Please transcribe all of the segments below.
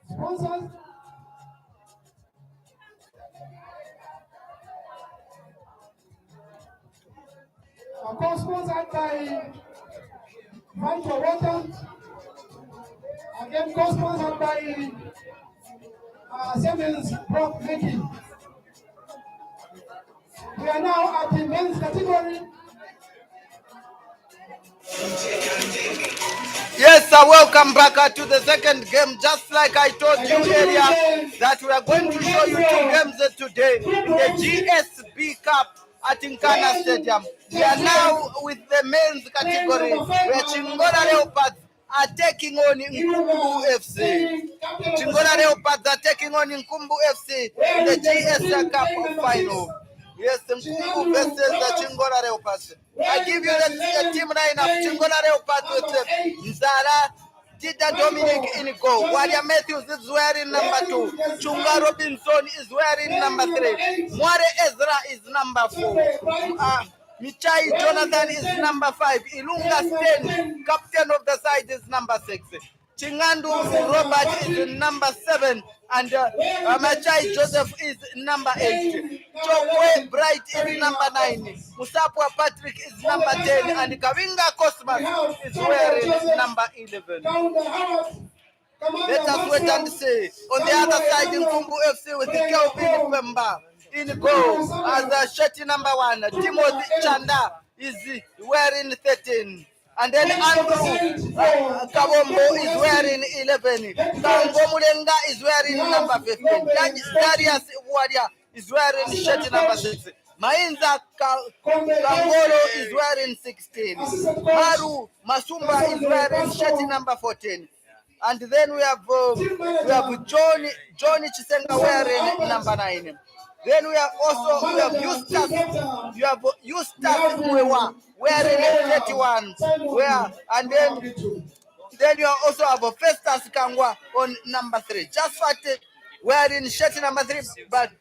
Sponsors. Co-sponsored by Fight for Water. Again, co-sponsored by Siemens Prop Making. We are now at the men's category. Yes, welcome back to the second game. Just like I told you earlier, that we are going to show you 2 games today in the GSB Cup at Nkana Stadium. We are now with the men's category where Chingola Leopards are taking on Nkumbu FC. Chingola Leopards are taking on Nkumbu FC in the GSB Cup final. Yes, Nkumbu versus the Chingola Leopards. I give you the team lineup. Chingola Leopards with Nzala, Tita Dominic in goal. Wadia Matthews is wearing number 2. Chunga Robinson is wearing number 3. Mware Ezra is number 4. Michai Jonathan is number 5. Ilunga Sten, captain of the side, is number 6. Chingandu Robert is number 7. And Machai Joseph is number 8. Chokwe Bright is number 9. Musapwa Patrick is number 10. And Kavinga Cosmas is wearing number 11. Let us wait and see. On the other side, Nkumbu FC with Kelvin Pemba in goal as the shirt number 1. Timothy Chanda is wearing 13. And then Andrew Kabombo is wearing 11. Tango Mulenga is wearing number 15. Darius Wadia is wearing shirt number 6. Mainza Kangolo is wearing 16. Maru Masumba is wearing shirt number 14. And then we have Johnny Chisenga wearing number 9. Then we have Eustace Mwewa wearing 31. And then you also have Festus Kangwa on number 3. Just what wearing shirt number 3, but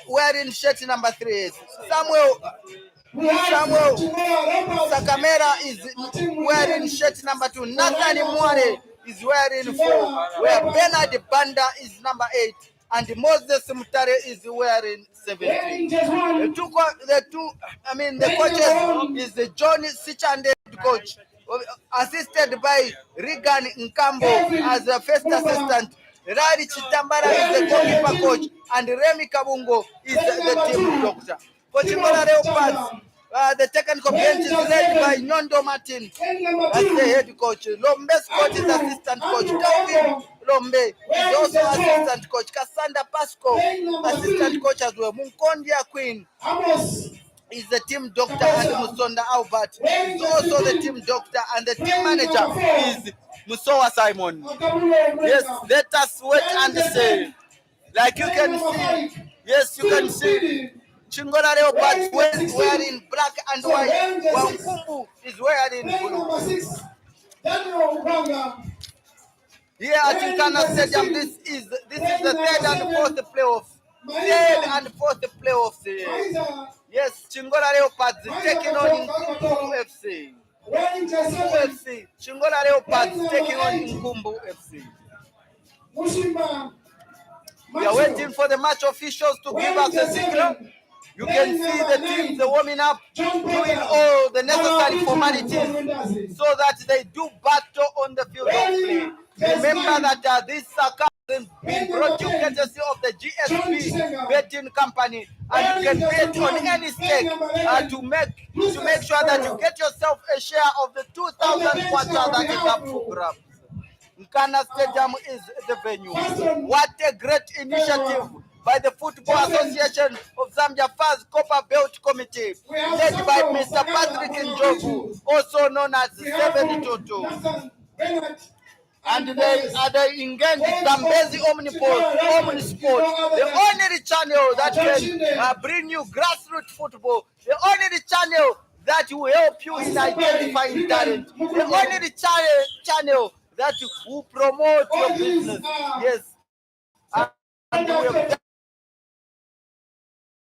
wearing shirt number 3. Samuel Sakamera is wearing shirt number 2. Nathan Mware is wearing 4. Where Bernard Banda is number 8. And Moses Mutare is wearing 17. The coaches is the Johnny Sichande coach, assisted by Regan Nkambu as the first assistant. Rari Chitambara is the goalkeeper coach, and Remy Kabungo is the team doctor. For Chingola Leopards, the technical bench is led by Nyondo Martin as the head coach. Lombe's coach is assistant coach. Kelvin Lombe is also assistant coach. Cassandra Pasco, assistant coach as well. Munkondia Queen is the team doctor, and Musonda Albert is also the team doctor, and the team manager is Musowa Simon. Yes, let us wait and see. Like you can see, yes, you can see Chingola Leopards wearing black and white, while Nkumbu is wearing blue. Here at Nkana Stadium, this is the 3rd and 4th playoffs. 3rd and 4th playoffs. Yes, Chingola Leopards taking on Nkumbu FC. Chingola Leopards taking on Nkumbu FC. We are waiting for the match officials to give us a signal. You can see the teams warming up, doing all the necessary formalities so that they do battle on the field of play. Remember that this cup has been brought to you courtesy of the GSB betting company, and you can bet on any stake to make sure that you get yourself a share of the 2,000 kwacha that is up for grabs. Nkana Stadium is the venue. What a great initiative by the Football Association of Zambia FAZ Copper Belt Committee, led by Mr. Patrick Njovu, also known as 722. And they engage Zambezi Omnisport, the only channel that can bring you grassroots football, the only channel that will help you in identifying talent. The only channel that will promote your business. Yes. And we have done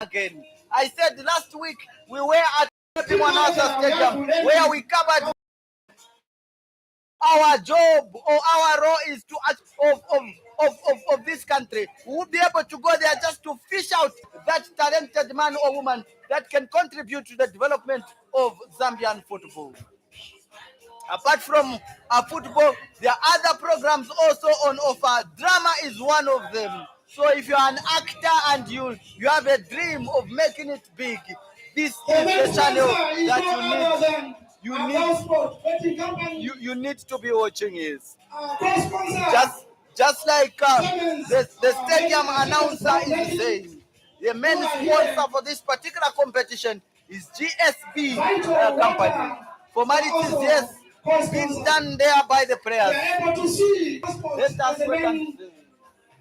again. I said last week we were at Mwanasa Stadium where we covered our job or our role is to of this country. We will be able to go there just to fish out that talented man or woman that can contribute to the development of Zambian football. Apart from football, there are other programs also on offer. Drama is one of them. So if you're an actor and you have a dream of making it big, this is the channel that you need to be watching. Is just like the stadium announcer is saying, the main sponsor for this particular competition is GSB company. Formalities, yes, being done there by the players. Let us wait and see.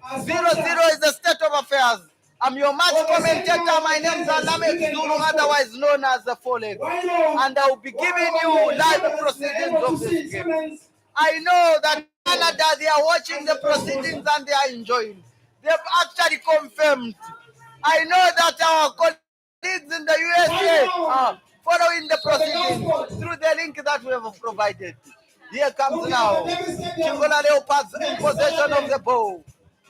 0-0 is the state of affairs. I'm your match commentator. My name is Alamek Zulu, otherwise known as the Four Leg. And I will be giving you live proceedings of this game. I know that Canada, they are watching the proceedings and they are enjoying. They've actually confirmed. I know that our colleagues in the USA are following the proceedings through the link that we have provided. Here comes now Chingola Leopards in possession of the ball.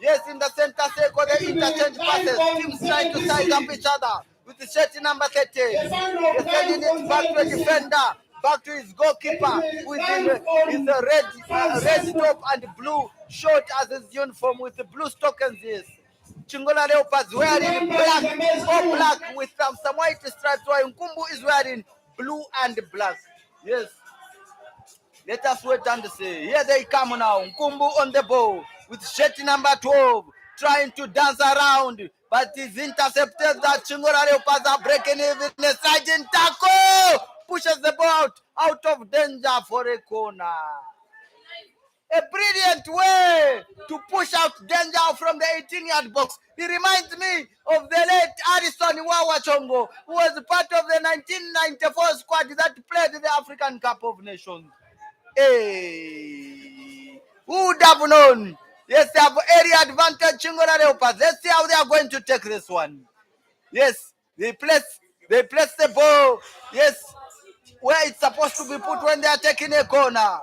Yes, in the center circle, they interchange passes. Teams trying to size up each other with the shirt number 13. They're sending it back to a defender, back to his goalkeeper with his red top and blue short as his uniform with the blue stockings. Yes. Chingola Leopards wearing black with some white stripes, while Nkumbu is wearing blue and black. Yes. Let us wait and see. Here they come now. Nkumbu on the ball with shirt number 12, trying to dance around, but he's intercepted. That Chingola Leopards are breaking even a sliding tackle. Pushes the ball out of danger for a corner. A brilliant way to push out danger from the 18-yard box. He reminds me of the late Harrison Wawachongo, who was part of the 1994 squad that played the African Cup of Nations. Hey, who would have known? Yes, they have area advantage, Chingola Leopards. Let's see how they are going to take this one. Yes, they place the ball. Yes, where it's supposed to be put when they are taking a corner.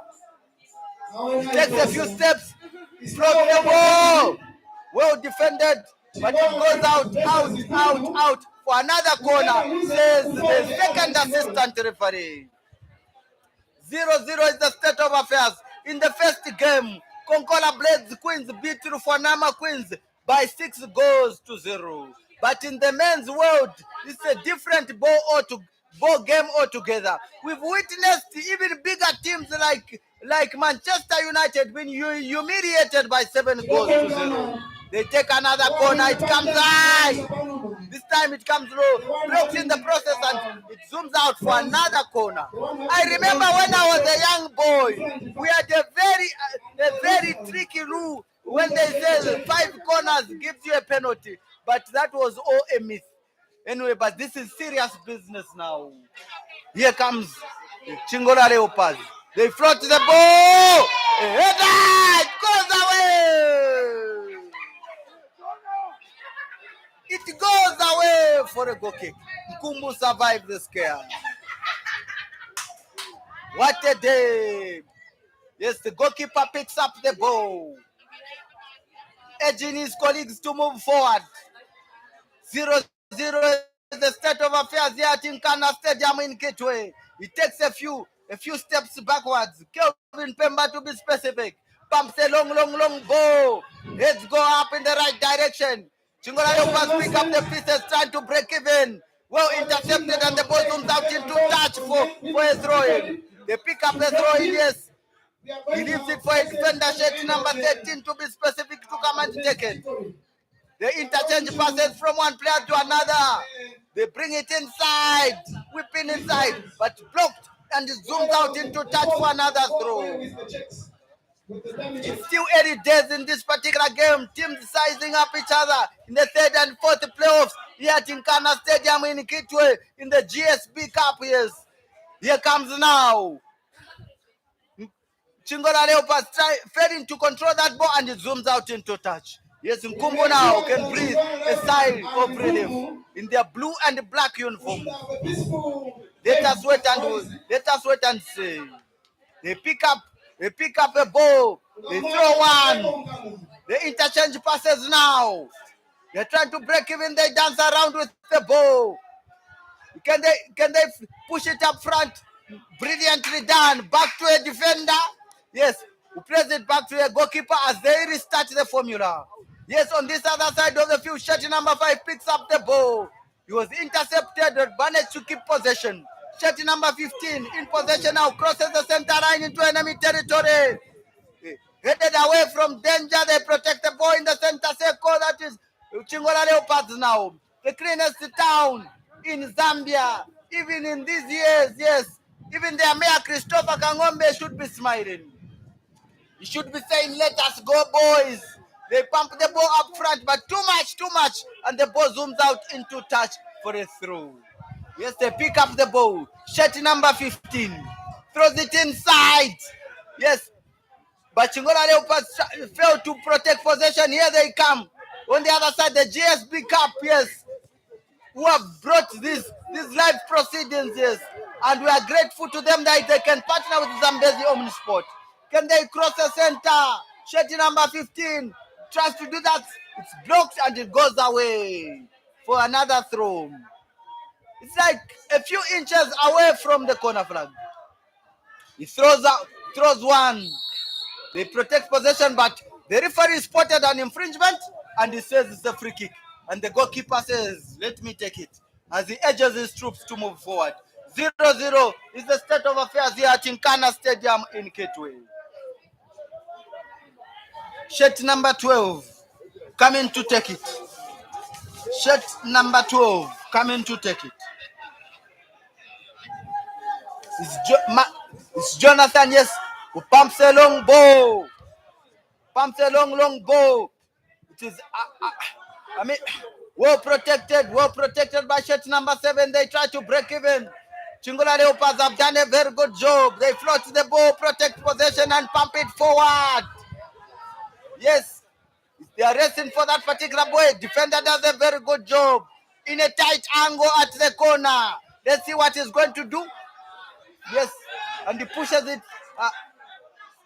Takes a few steps from the ball. Well defended, but it goes out for another corner, says the second assistant referee. 0-0 is the state of affairs. In the first game, Konkola Blades Queens beat Rufanama Queens by 6-0. But in the men's world, it's a different ball game altogether. We've witnessed even bigger teams like Manchester United being humiliated by 7-0. They take another corner, it comes high. This time it comes low, blocks in the process, and it zooms out for another corner. I remember when I was a young boy, we had a very tricky rule when they say 5 corners gives you a penalty, but that was all a myth. Anyway, but this is serious business now. Here comes Chingola Leopards. They float the ball. A header! It goes away. It goes away for a goal kick. Nkumbu survived the scare. What a day. Yes, the goalkeeper picks up the ball, urging his colleagues to move forward. 0-0 is the state of affairs here at Nkana Stadium in Kitwe. It takes a few steps backwards. Kelvin Pemba, to be specific, pumps a long ball. Heads go up in the right direction. Chingola Leopards pick up the pieces, trying to break even. Well intercepted, and the ball zooms out into touch for a throw-in. They pick up the throw-in, yes. He leaves it for a defender, shirt number 13, to be specific, to come and take it. They interchange passes from one player to another. They bring it inside, whipping inside, but blocked, and it zooms out into touch for another throw. It's still early days in this particular game. Teams sizing up each other in the third and fourth playoffs here at Nkana Stadium in Kitwe in the GSB Cup. Yes, Here comes now. Chingola Leopards failing to control that ball and it zooms out into touch. Yes, Nkumbu now can breathe a sigh of relief in their blue and black uniform. Let us wait and see. They pick up a ball. They throw one. They interchange passes now. They're trying to break even. They dance around with the ball. Can they push it up front? Brilliantly done. Back to a defender. Yes, we press it back to a goalkeeper as they restart the formula. Yes, on this other side of the field, shirt number 5 picks up the ball. He was intercepted but managed to keep possession. Shirt number 15 in possession now, crosses the center line into enemy territory. Headed away from danger, they protect the ball in the center circle. That is Chingola Leopards now. The cleanest town in Zambia. Even in these years, yes. Even their mayor, Christopher Kangombe, should be smiling. He should be saying, let us go, boys. They pump the ball up front, but too much. And the ball zooms out into touch for a throw. Yes, they pick up the ball. Shirt number 15. Throws it inside. Yes. But Chingola Leopards failed to protect possession. Here they come. On the other side, the GSB Cup, yes. Who have brought these live proceedings, yes. And we are grateful to them that they can partner with Zambezi Omnisport. Can they cross the center? Shirt number 15 tries to do that. It's blocked and it goes away for another throw. It's like a few inches away from the corner flag. He throws one. They protect possession, but the referee spotted an infringement and he says it's a free kick. And the goalkeeper says, let me take it, as he urges his troops to move forward. 0-0 is the state of affairs here at Nkana Stadium in Kitwe. Shirt number 12 coming to take it. Shirt number 12 coming to take it. It's Jonathan, yes, who pumps a long ball. Long ball. It is, well protected by shirt number 7. They try to break even. Chingola Leopards have done a very good job. They float the ball, protect possession, and pump it forward. Yes, they are racing for that particular ball. Defender does a very good job in a tight angle at the corner. Let's see what he's going to do. Yes, and he pushes it.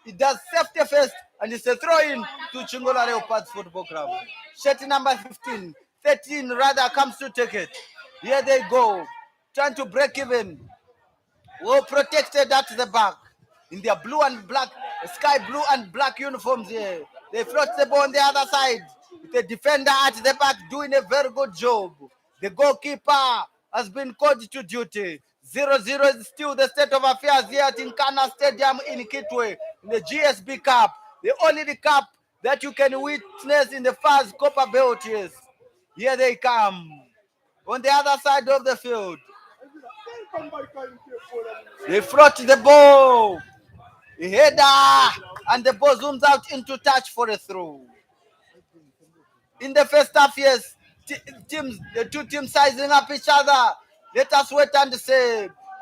It does safety first, and it's a throw in to Chingola Leopards Football Club. Shirt number 15, 13 rather, comes to take it. Here they go, trying to break even. Well protected at the back in their blue and black, sky blue and black uniforms here. They float the ball on the other side with the defender at the back doing a very good job. The goalkeeper has been called to duty. 0-0 is still the state of affairs here at Nkana Stadium in Kitwe in the GSB Cup. The only cup that you can witness in the FAZ Copper Belt. Yes. Here they come. On the other side of the field, they float the ball. A header, and the ball zooms out into touch for a throw. In the first half, yes, the two teams sizing up each other. Let us wait and see.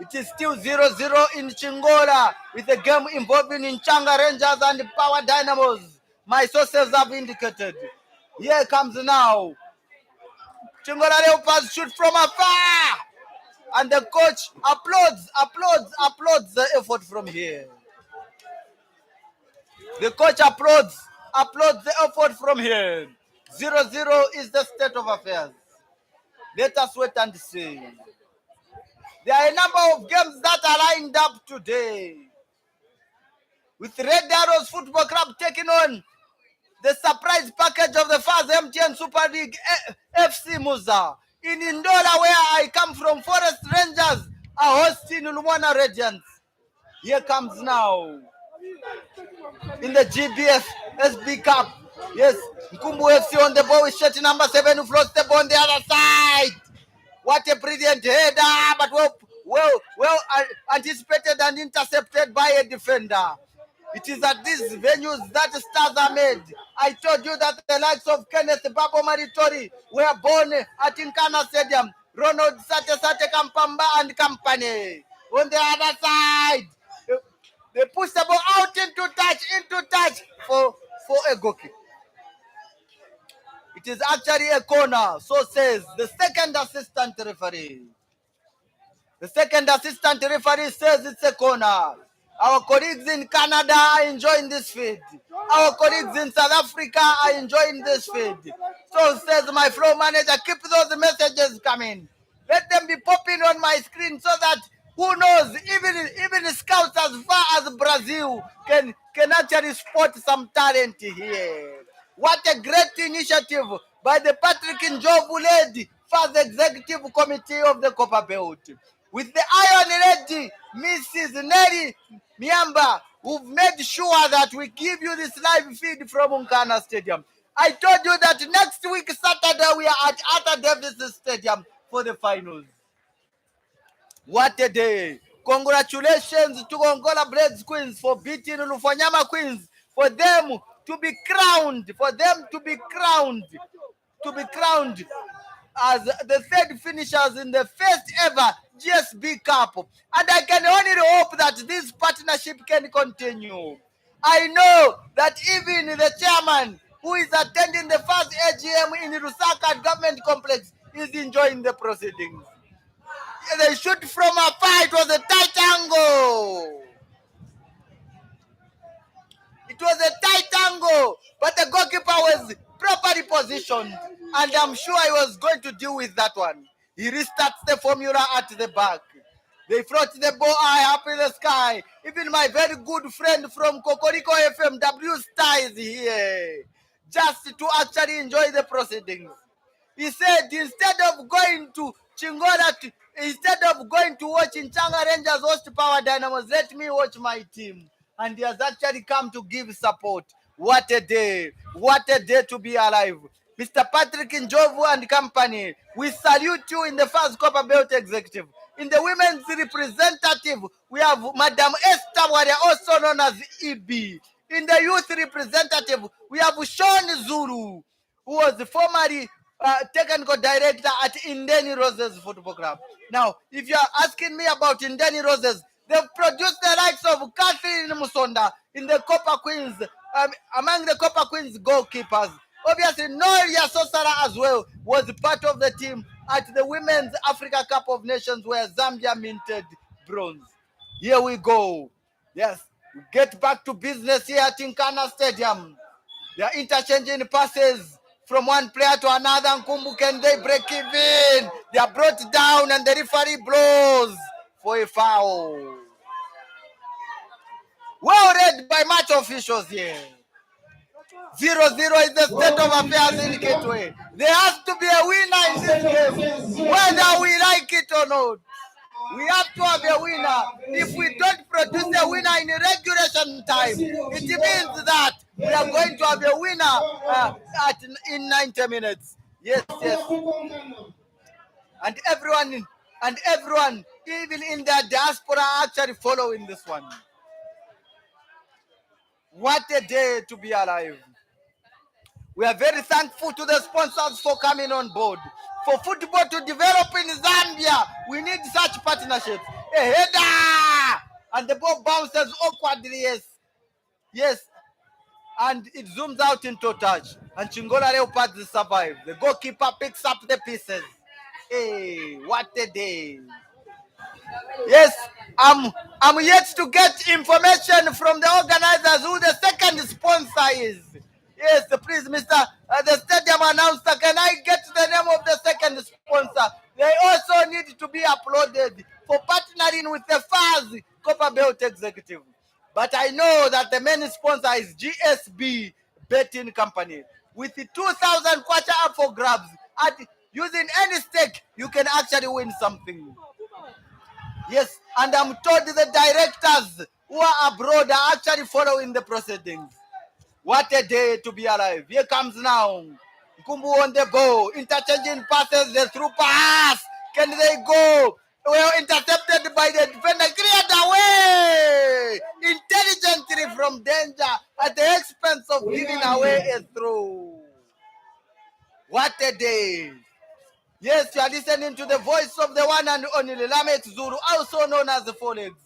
It is still 0-0 in Chingola, with the game involving Nchanga Rangers and Power Dynamos. My sources have indicated. Here comes now. Chingola Leopards shoot from afar. And the coach applauds the effort from here. The coach applauds the effort from here. 0-0 is the state of affairs. Let us wait and see. There are a number of games that are lined up today, with Red Arrows Football Club taking on the surprise package of the FAZ MTN Super League FC Muza. In Ndola, where I come from, Forest Rangers are hosting Lumwana Radiants. Here comes now in the GBF SB Cup. Yes, Nkumbu FC on the ball with shirt number 7 who floats the ball on the other side. What a brilliant header, but well anticipated and intercepted by a defender. It is at these venues that stars are made. I told you that the likes of Kenneth Babo Maritori were born at Nkana Stadium. Ronald Sate Kampamba and company. On the other side, they push the ball out into touch for a goal kick. It is actually a corner, so says the second assistant referee. The second assistant referee says it's a corner. Our colleagues in Canada are enjoying this feed. Our colleagues in South Africa are enjoying this feed. So says my floor manager, keep those messages coming. Let them be popping on my screen so that who knows, even scouts as far as Brazil can actually spot some talent here. What a great initiative by the Patrick Njovu-led FAZ Executive Committee of the Copper Belt. With the Iron Lady, Mrs. Nelly Miamba, who've made sure that we give you this live feed from Nkana Stadium. I told you that next week, Saturday, we are at Arthur Davis Stadium for the finals. What a day. Congratulations to Angola Blades Queens for beating Lufanyama Queens, for them to be crowned, as the third finishers in the first ever GSB Cup. And I can only hope that this partnership can continue. I know that even the chairman who is attending the first AGM in Lusaka Government Complex is enjoying the proceedings. They shoot from afar. It was a tight angle. It was a tight angle, but the goalkeeper was properly positioned, and I'm sure he was going to deal with that one. He restarts the formula at the back. They float the ball high up in the sky. Even my very good friend from Kokoriko FM, W Star, is here, just to actually enjoy the proceedings. He said instead of going to Chingola, instead of going to watch Nchanga Rangers host Power Dynamos, let me watch my team. And he has actually come to give support. What a day. What a day to be alive. Mr. Patrick Njovu and company, we salute you in the first Copper Belt Executive. In the women's representative, we have Madam Esther Waria, also known as EB. In the youth representative, we have Sean Zulu, who was formerly technical director at Indeni Roses Football Club. Now, if you are asking me about Indeni Roses, they've produced the likes of Catherine Musonda in the Copper Queens, among the Copper Queens goalkeepers. Obviously, Noelia Sosara as well was part of the team at the Women's Africa Cup of Nations where Zambia minted bronze. Here we go. Yes, we get back to business here at Nkana Stadium. They are interchanging passes from one player to another. Nkumbu, can they break even? They are brought down and the referee blows for a foul. Well read by match officials here. 0-0 is the state of affairs in Kitwe. There has to be a winner in this game, whether we like it or not. We have to have a winner. If we don't produce a winner in regulation time, it means that we are going to have a winner in 90 minutes. Yes. And everyone, even in the diaspora, are actually following this one. What a day to be alive. We are very thankful to the sponsors for coming on board. For football to develop in Zambia, we need such partnerships. A header! And the ball bounces awkwardly, yes. And it zooms out into touch. And Chingola Leopards survive. The goalkeeper picks up the pieces. Hey, what a day. Yes, I'm yet to get information from the organizers who the second sponsor is. Yes, please, Mr. The stadium announcer, can I get the name of the second sponsor? They also need to be uploaded for partnering with the FAZ Copper Belt Executive. But I know that the main sponsor is GSB Betting Company. With the 2,000 kwacha up for grabs, at using any stake, you can actually win something. Yes, and I'm told the directors who are abroad are actually following the proceedings. What a day to be alive. Here comes now. Nkumbu on the ball. Interchanging passes. The through pass. Can they go? Well, intercepted by the defender. Cleared away. Intelligently from danger at the expense of giving away a throw. What a day. Yes, you are listening to the voice of the one and only Lamek Zulu, also known as the Four Legs.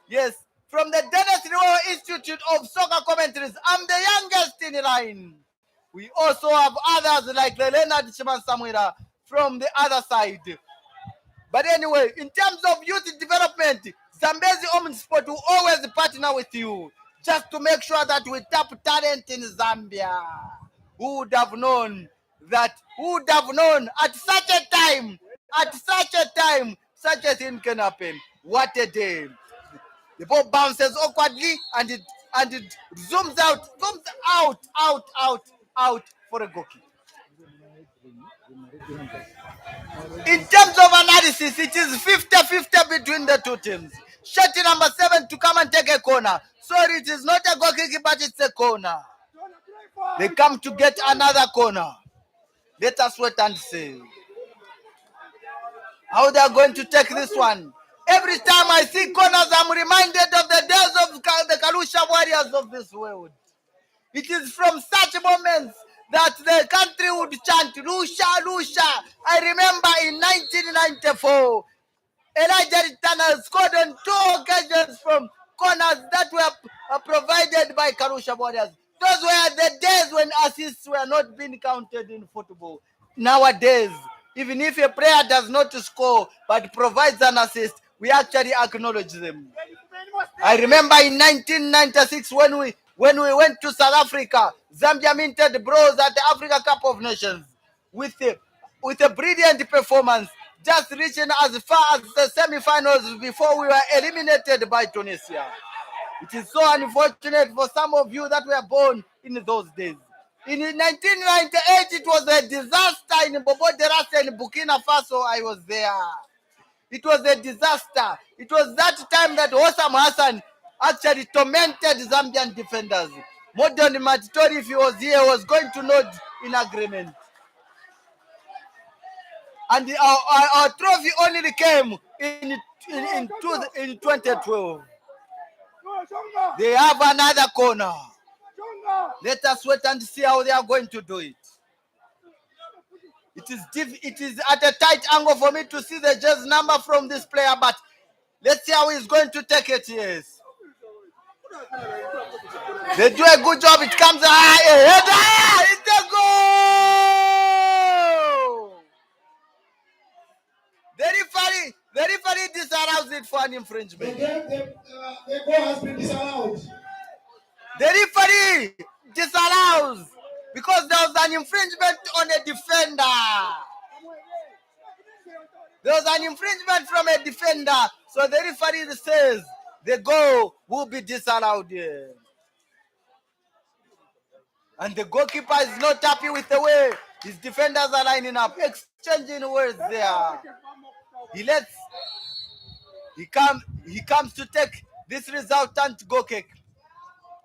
Yes, from the Dennis Royal Institute of Soccer Commentaries, I'm the youngest in the line. We also have others like the Leonard Chimansamwira from the other side. But anyway, in terms of youth development, Zambezi Omni Sport will always partner with you just to make sure that we tap talent in Zambia. Who would have known that? Who would have known at such a time, such a thing can happen? What a day! The ball bounces awkwardly and it zooms out for a goal kick. In terms of analysis, it is 50-50 between the two teams. Shutty number 7 to come and take a corner. Sorry, it is not a goal kick, but it's a corner. They come to get another corner. Let us wait and see how they are going to take this one. Every time I see corners, I'm reminded of the days of the Kalusha warriors of this world. It is from such moments that the country would chant, Lusha, Lusha. I remember in 1994, Elijah Turner scored on 2 occasions from corners that were provided by Karusha Warriors. Those were the days when assists were not being counted in football. Nowadays, even if a player does not score but provides an assist, we actually acknowledge them. I remember in 1996 when we went to South Africa, Zambia minted bronze at the Africa Cup of Nations with a brilliant performance, just reaching as far as the semi-finals before we were eliminated by Tunisia. It is so unfortunate for some of you that were born in those days. In 1998, it was a disaster in Bobo Derasa in Burkina Faso. I was there. It was a disaster. It was that time that Osam Hassan actually tormented Zambian defenders. Modern Matitori, if he was here, was going to nod in agreement. And our trophy only came in 2012. They have another corner. Let us wait and see how they are going to do it. It is at a tight angle for me to see the jersey number from this player, but let's see how he's going to take it. Yes. They do a good job. It comes header. It's a goal. The referee disallows it for an infringement. The goal has been disallowed. The referee disallows because there was an infringement on a defender. There was an infringement from a defender, so the referee says the goal will be disallowed here. And the goalkeeper is not happy with the way his defenders are lining up, exchanging words there. He comes to take this resultant goal kick.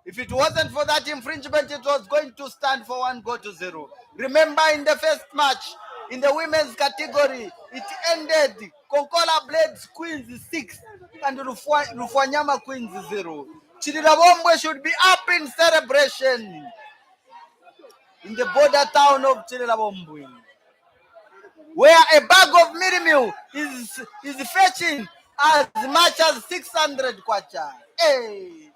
If it wasn't for that infringement, it was going to stand for 1-0. Remember, in the first match, in the women's category, it ended Konkola Blades Queens 6 and Rufwanyama Queens 0. Chililabombwe should be up in celebration in the border town of Chililabombwe, where a bag of mirimil is fetching as much as 600 kwacha. Hey!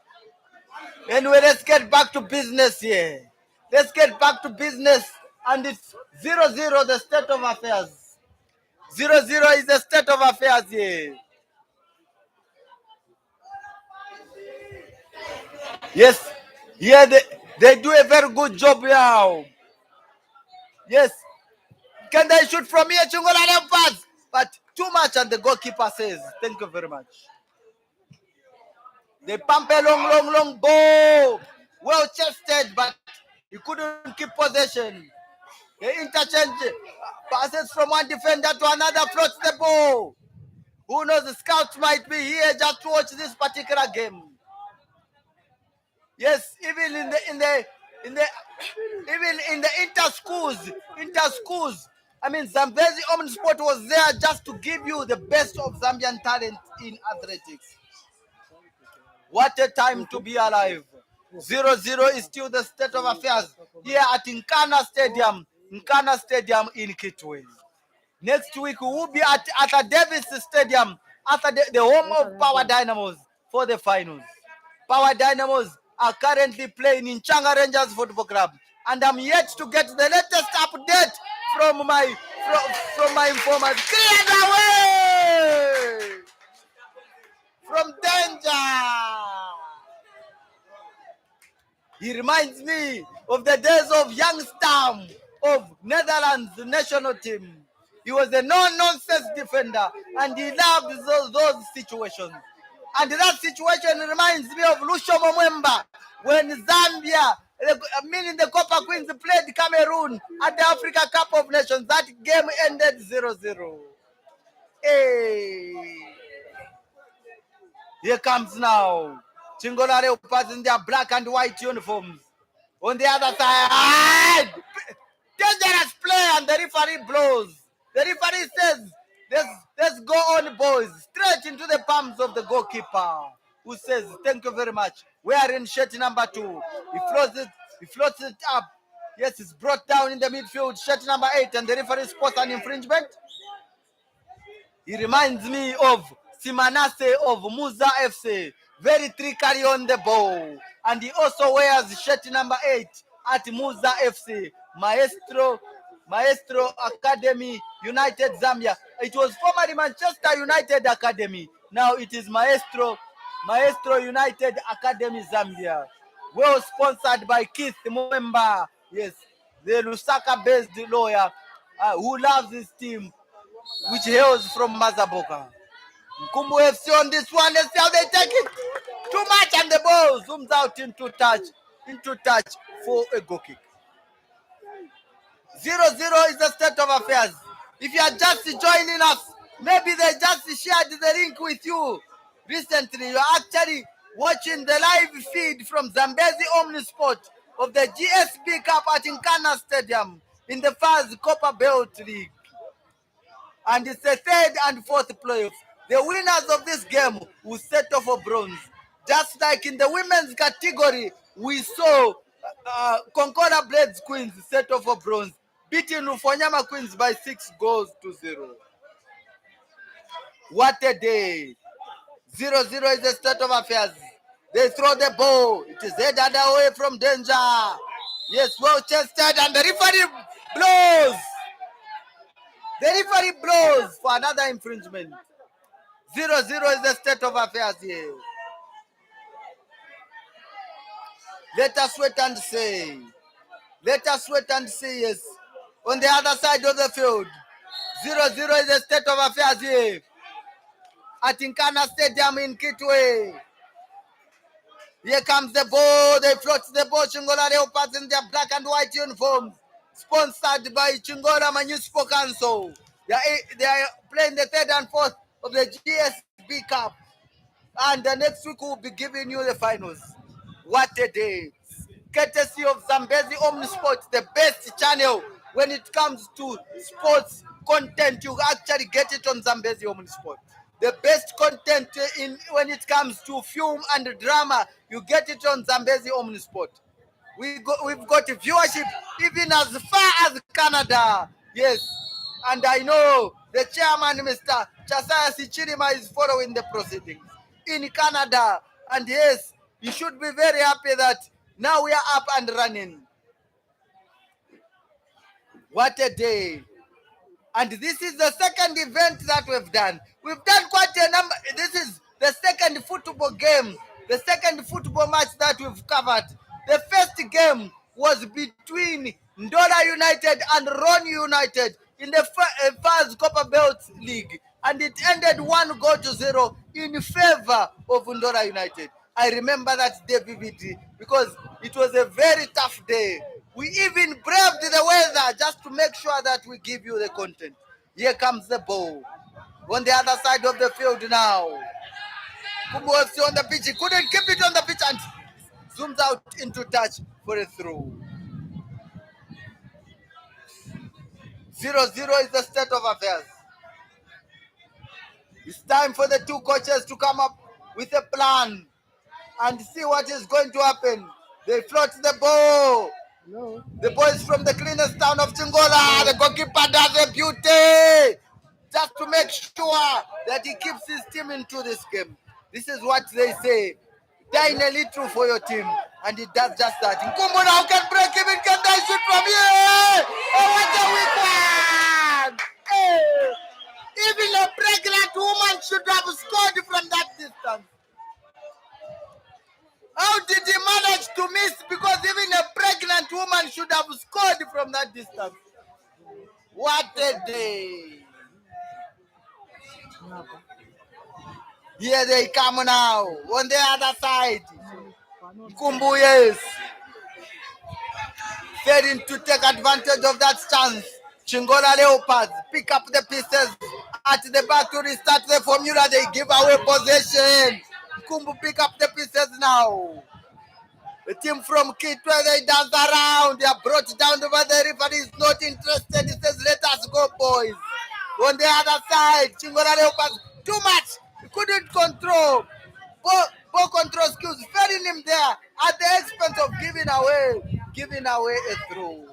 Anyway, let's get back to business here. Let's get back to business. And it's 0-0, the state of affairs. 0-0 is the state of affairs here. Yes, here they do a very good job now. Yes. Can they shoot from here, Chingola Leopards? But too much, and the goalkeeper says, thank you very much. They pump a long ball. Well chested, but he couldn't keep possession. They interchange passes from one defender to another, floats the ball. Who knows, the scouts might be here just to watch this particular game. Yes, even in the inter-schools, I mean, Zambezi Omni Sport was there just to give you the best of Zambian talent in athletics. What a time to be alive. 0-0 is still the state of affairs here at Nkana Stadium in Kitwe. Next week we will be at the Davis Stadium, at the home of Power Dynamos for the finals. Power Dynamos are currently playing in Changa Rangers Football Club, and I'm yet to get the latest update from my informers. Cleared away from danger. He reminds me of the days of young Stam of Netherlands national team. He was a no-nonsense defender, and he loved those situations. And that situation reminds me of Lucio Momwemba when Zambia, meaning the Copper Queens, played Cameroon at the Africa Cup of Nations. That game ended 0-0. Hey. Here comes now Chingola Leopards in their black and white uniforms. On the other side, dangerous play, and the referee blows. The referee says, let's go on, boys. Straight into the palms of the goalkeeper, who says, thank you very much. We are in shirt number 2. He floats it up. Yes, it's brought down in the midfield, shirt number 8, and the referee spots an infringement. He reminds me of Simanase of Muza FC. Very trickery on the ball. And he also wears shirt number 8 at Muza FC. Maestro Academy United Zambia. It was formerly Manchester United Academy. Now it is Maestro United Academy Zambia. Well sponsored by Keith Mwemba. Yes, the Lusaka-based lawyer who loves his team, which hails from Mazaboka. Nkumbu FC on this one. Let's see how they take it. Too much, and the ball zooms out into touch for a goal kick. 0-0 is the state of affairs. If you are just joining us, maybe they just shared the link with you recently. You are actually watching the live feed from Zambezi Omnisport of the GSB Cup at Nkana Stadium in the FAZ Copper Belt League. And it's the third and fourth playoffs. The winners of this game will settle for bronze. Just like in the women's category, we saw Concordia Blades Queens settle for bronze, beating Lufonyama Queens by 6-0. What a day. 0-0 is the state of affairs. They throw the ball. It is headed away from danger. Yes, well chested, and the referee blows. The referee blows for another infringement. 0-0 is the state of affairs here. Let us wait and see. Yes. On the other side of the field, 0-0 is the state of affairs here at Nkana Stadium in Kitwe. Here comes the ball. They float the ball. Chingola Leopards in their black and white uniforms, sponsored by Chingola Municipal Council. They are playing the third and fourth of the GSB Cup. And the next week we'll be giving you the finals. What a day. Courtesy of Zambezi Omnisport, the best channel when it comes to sports content. You actually get it on Zambezi Omnisport. The best content when it comes to film and drama, you get it on Zambezi Omnisport. We've got viewership even as far as Canada. Yes. And I know the chairman, Mr. Chasaya Sichirima, is following the proceedings in Canada. And yes, you should be very happy that now we are up and running. What a day. And this is the second event that we've done. We've done quite a number. This is the second football game, the second football match that we've covered. The first game was between Ndola United and Ron United in the FAZ Copper Belt League. And it ended 1-0 in favor of Ndola United. I remember that day vividly because it was a very tough day. We even braved the weather just to make sure that we give you the content. Here comes the ball. On the other side of the field now. Nkumbu FC on the pitch. He couldn't keep it on the pitch and zooms out into touch for a throw. 0-0 is the state of affairs. It's time for the two coaches to come up with a plan and see what is going to happen. They float the ball. The boys from the cleanest town of Chingola. The goalkeeper does a beauty just to make sure that he keeps his team into this game. This is what they say. Die in a little for your team. And he does just that. Nkumbu now can break even. Can they shoot from here? Oh, what a weak one! Hey. Even a pregnant woman should have scored from that distance. How did he manage to miss? Because even a pregnant woman should have scored from that distance. What a day. Here they come now. On the other side. Nkumbu, yes. Failing to take advantage of that chance. Chingola Leopards pick up the pieces at the back to restart the formula. They give away possession. Nkumbu pick up the pieces now. The team from Kitwe, they dance around. They are brought down by the referee. Is not interested. He says, let us go, boys. On the other side, Chingola Leopards, too much. He couldn't control. Ball control skills failing him there at the expense of giving away a throw.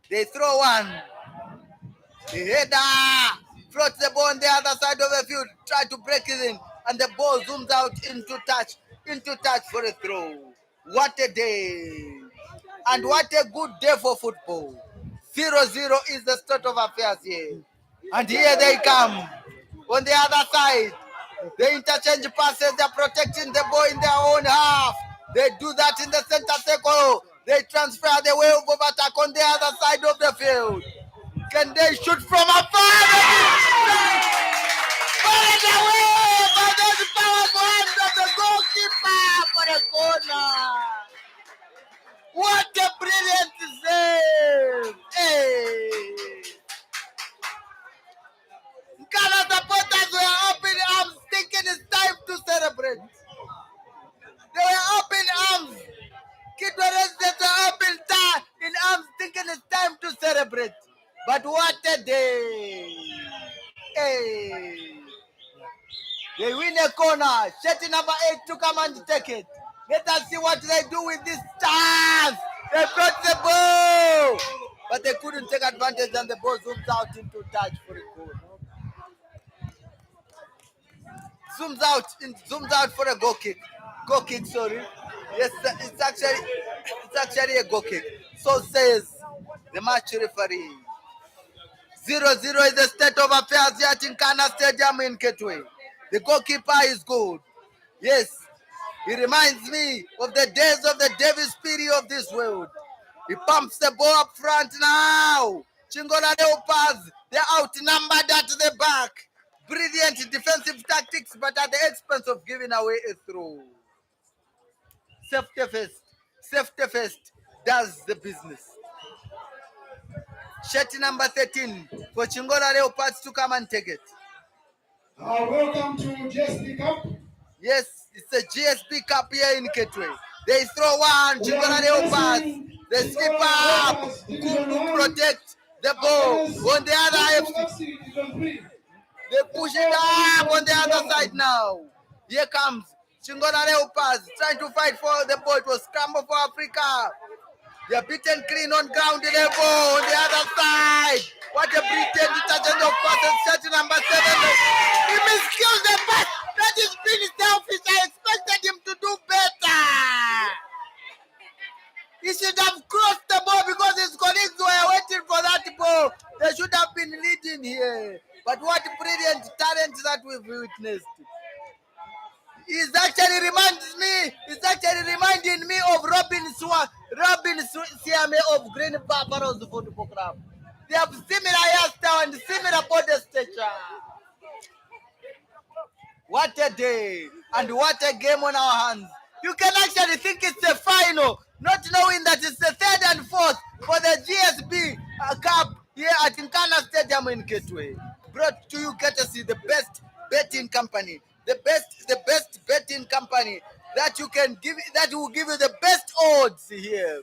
They throw one. The header floats the ball on the other side of the field, try to break it in, and the ball zooms out into touch for a throw. What a day. And what a good day for football. 0-0 is the state of affairs here. And here they come. On the other side, they interchange passes, they're protecting the ball in their own half. They do that in the center circle. They transfer the wave of attack on the other side of the field. Can they shoot from afar? Ball away by those powerful hands of the goalkeeper for a corner. What a brilliant save! Hey! Nkana supporters were open arms thinking it's time to celebrate. They were open arms. Kitwe residents were open in arms thinking it's time to celebrate. But what a day! Hey! They win a corner. Shetty number 8 to come and take it. Let us see what they do with this chance. They brought the ball. But they couldn't take advantage and the ball zooms out into touch for a goal. Zooms out for a goal kick. Goal kick, sorry. Yes, it's actually a goal kick. So says the match referee. 0-0 is the state of affairs here at Nkana Stadium in Kitwe. The goalkeeper is good. Yes, he reminds me of the days of the Davis Piri of this world. He pumps the ball up front now. Chingola Leopards, they're outnumbered at the back. Brilliant defensive tactics, but at the expense of giving away a throw. Safety first does the business. Shirt number 13 for Chingola Leopards to come and take it. Welcome to GSB Cup. Yes, it's a GSB Cup here in Kitwe. They throw one, Chingola Leopards. They skip up. Nkumbu protect the ball. On the other FC, they push it up on the other side now. Here comes Chingola Leopards trying to fight for the ball. It was scramble for Africa. They are beaten clean on ground level on the other side. What a brilliant interchange of passes. Shirt number 7. He miskilled the pass. That is being selfish. I expected him to do better. He should have crossed the ball because his colleagues were waiting for that ball. They should have been leading here. But what brilliant talent that we've witnessed. It's actually reminding me of Robin Siame of Green Buffaloes Football Club. They have similar hairstyle and similar body stature. What a day and what a game on our hands. You can actually think it's a final, not knowing that it's the third and fourth for the GSB Cup here at Nkana Stadium in Kitwe. Brought to you courtesy the best betting company. The best betting company that will give you the best odds here.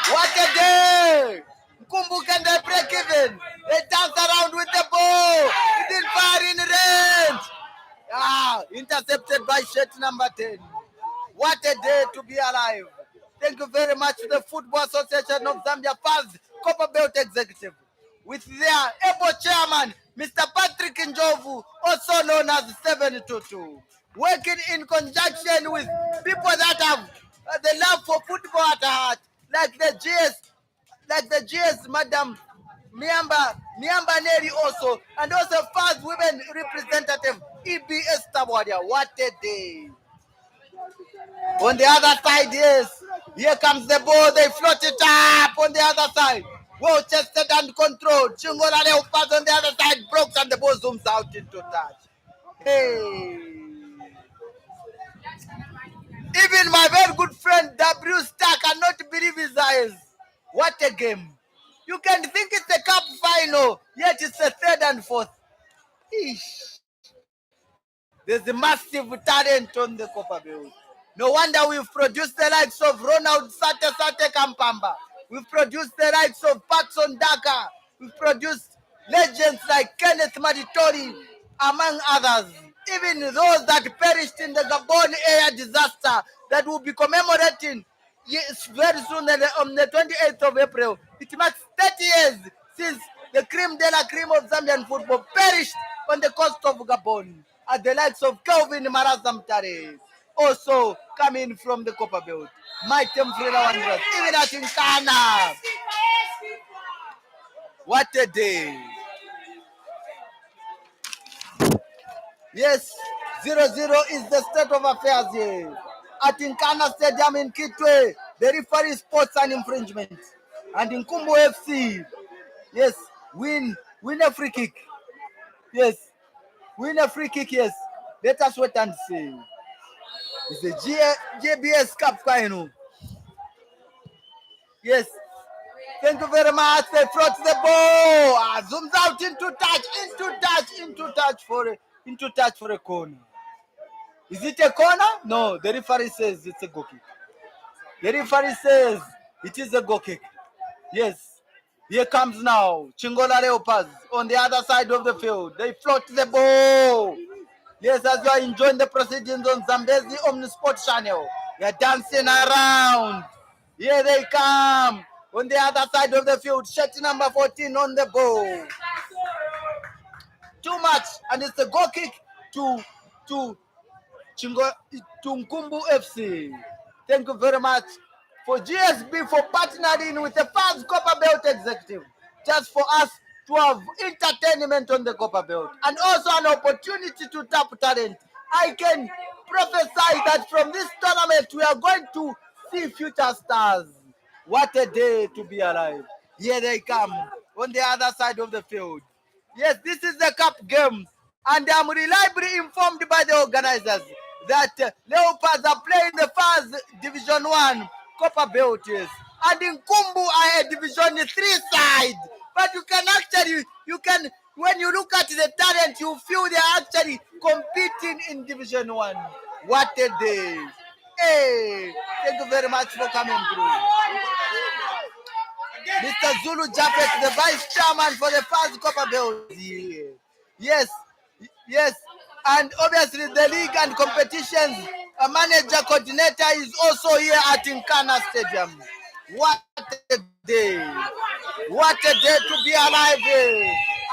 What a day! Nkumbu, can they break even? They dance around with the ball. It didn't fire in range. Intercepted by shirt number 10. What a day to be alive. Thank you very much to the Football Association of Zambia, FAZ, Copper Belt Executive, with their able chairman, Mr. Patrick Njovu, also known as 722, working in conjunction with people that have the love for football at heart, like the GS Madam Miamba Neri also, and also FAZ Women Representative EBS Tawadia. What a day! On the other side, yes. Here comes the ball. They float it up on the other side. Well chested and controlled. Chingola Leopards on the other side broke and the ball zooms out into touch. Hey. Even my very good friend W Star cannot believe his eyes. What a game. You can think it's a cup final, yet it's a third and fourth. Eesh. There's a massive talent on the Copper Belt. No wonder we've produced the likes of Ronald Sate Kampamba. We've produced the likes of Patson Daka. We've produced legends like Kenneth Maditori, among others. Even those that perished in the Gabon air disaster that will be commemorating very soon on the 28th of April. It marks 30 years since the creme de la creme of Zambian football perished on the coast of Gabon at the likes of Kelvin Marazam Tare. Also coming from the Copper Belt. My Temfrela Wanderers, even at Nkana. What a day. Yes, 0-0 is the state of affairs here. At Nkana Stadium in Kitwe, the referee spots an infringement. And in Nkumbu FC, yes, win a free kick. Yes, win a free kick, yes. Let us wait and see. It's a JBS Cup final. Yes. Thank you very much. They brought the ball. Zooms out into touch for a corner. Is it a corner? No, the referee says it's a goal kick. The referee says it is a goal kick. Yes. Here comes now Chingola Leopards on the other side of the field. They float the ball. Yes, as you are enjoying the proceedings on Zambezi Omnisport channel. They are dancing around. Here they come. On the other side of the field, shirt number 14 on the ball. Too much, and it's a goal kick to Nkumbu FC. Thank you very much for GSB for partnering with the FAZ Copper Belt Executive, just for us to have entertainment on the Copper Belt and also an opportunity to tap talent. I can prophesy that from this tournament we are going to see future stars. What a day to be alive. Here they come on the other side of the field. Yes, this is the cup game, and I'm reliably informed by the organizers that Leopards are playing the FAZ Division 1 Copper Belt, yes. And in Nkumbu are a Division 3 side. But when you look at the talent, you feel they're actually competing in Division 1. What a day. Hey, thank you very much for coming through. Mr. Zulu Japet, the vice chairman for the FAZ Copper Belt. Yes, yes. And obviously the league and competitions manager coordinator is also here at Nkana Stadium. What a day. What a day to be alive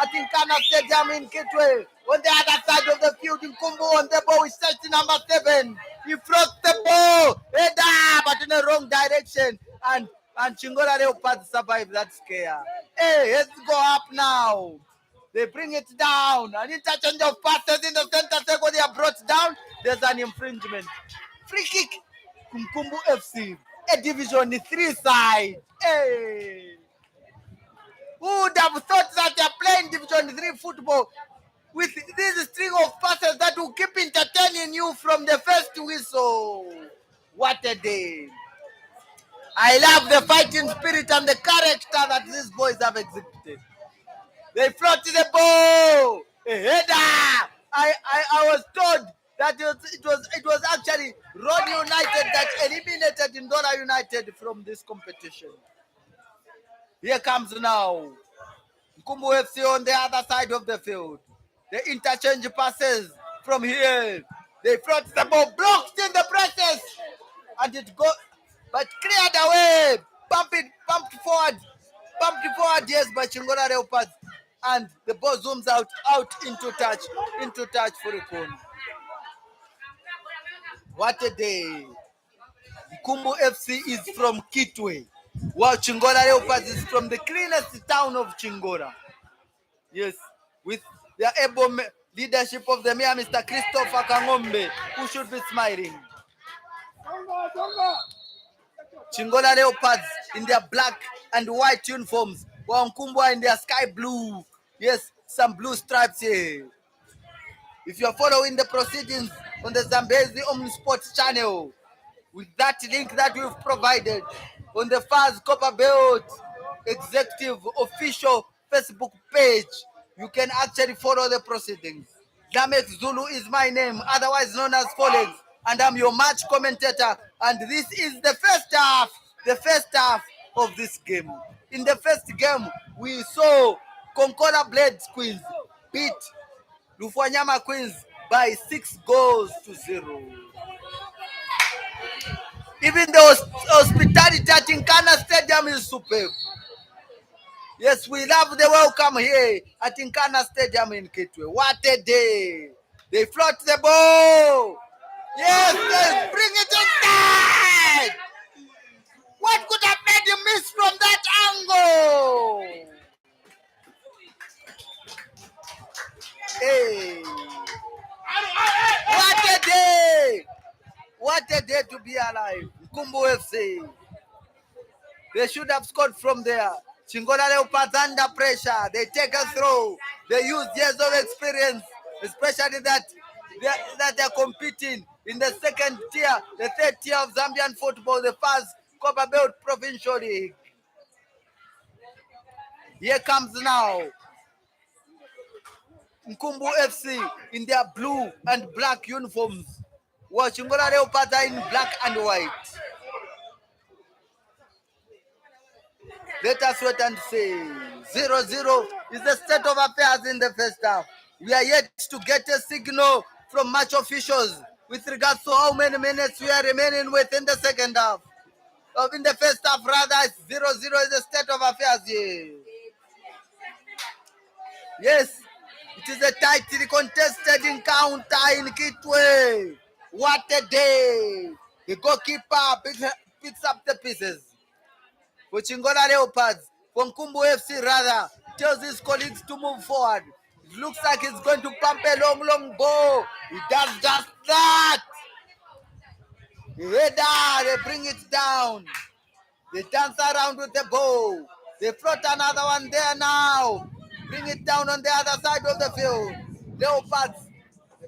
at Nkana Stadium in Kitwe. On the other side of the field, in Nkumbu on the ball is search number 7. He floats the ball, but in the wrong direction. And Chingola Leopards survive that scare. Hey, let's go up now. They bring it down. An interchange of passes in the center circle. They are brought down. There's an infringement. Free kick. Nkumbu FC. A Division 3 side. Hey. Who would have thought that they're playing Division 3 football with this string of passes that will keep entertaining you from the first whistle? What a day. I love the fighting spirit and the character that these boys have exhibited. They float the ball. A header. I was told that it was actually Rod United that eliminated Ndora United from this competition. Here comes now Nkumbu FC on the other side of the field. They interchange passes from here. They float the ball, blocked in the presses, and it goes. but cleared away. Pumped forward, yes, by Chingola Leopards, and the ball zooms out into touch for a corner. What a day! Nkumbu FC is from Kitwe, while Chingola Leopards is from the cleanest town of Chingola. Yes, with the able leadership of the mayor, Mr. Christopher Kangombe, who should be smiling. Chingola Leopards in their black and white uniforms, while Nkumbu in their sky blue. Yes, some blue stripes here. If you are following the proceedings on the Zambezi Omnisport channel, with that link that we've provided on the FAZ Copper Belt Executive Official Facebook page, you can actually follow the proceedings. Namek Zulu is my name, otherwise known as Folex, and I'm your match commentator. And this is the first half of this game. In the first game, we saw Concordia Blades Queens beat Lufwanyama Queens by 6-0. Even the hospitality at Nkana Stadium is superb. Yes, we love the welcome here at Nkana Stadium in Kitwe. What a day! They float the ball. Yes, they bring it inside. What could have made you miss from that angle? Hey, what a day! What a day to be alive. Nkumbu FC. They should have scored from there. Chingola Leopards under pressure. They take a throw. They use years of experience, especially that they're competing in the second tier, the third tier of Zambian football, the FAZ Copper Belt Provincial League. Here comes now Nkumbu FC in their blue and black uniforms, while Chingola Leopards are in black and white. Let us wait and see. 0-0 is the state of affairs in the first half. We are yet to get a signal from match officials with regards to how many minutes we are remaining with in the second half. In the first half, rather, 0-0 is the state of affairs here. Yes, it is a tightly contested encounter in Kitwe. What a day! The goalkeeper picks up the pieces. For Chingola Leopards, for Nkumbu FC rather, tells his colleagues to move forward. It looks like he's going to pump a long ball. He does just that. They bring it down. They dance around with the ball. They float another one there now. Bring it down on the other side of the field. Leopards,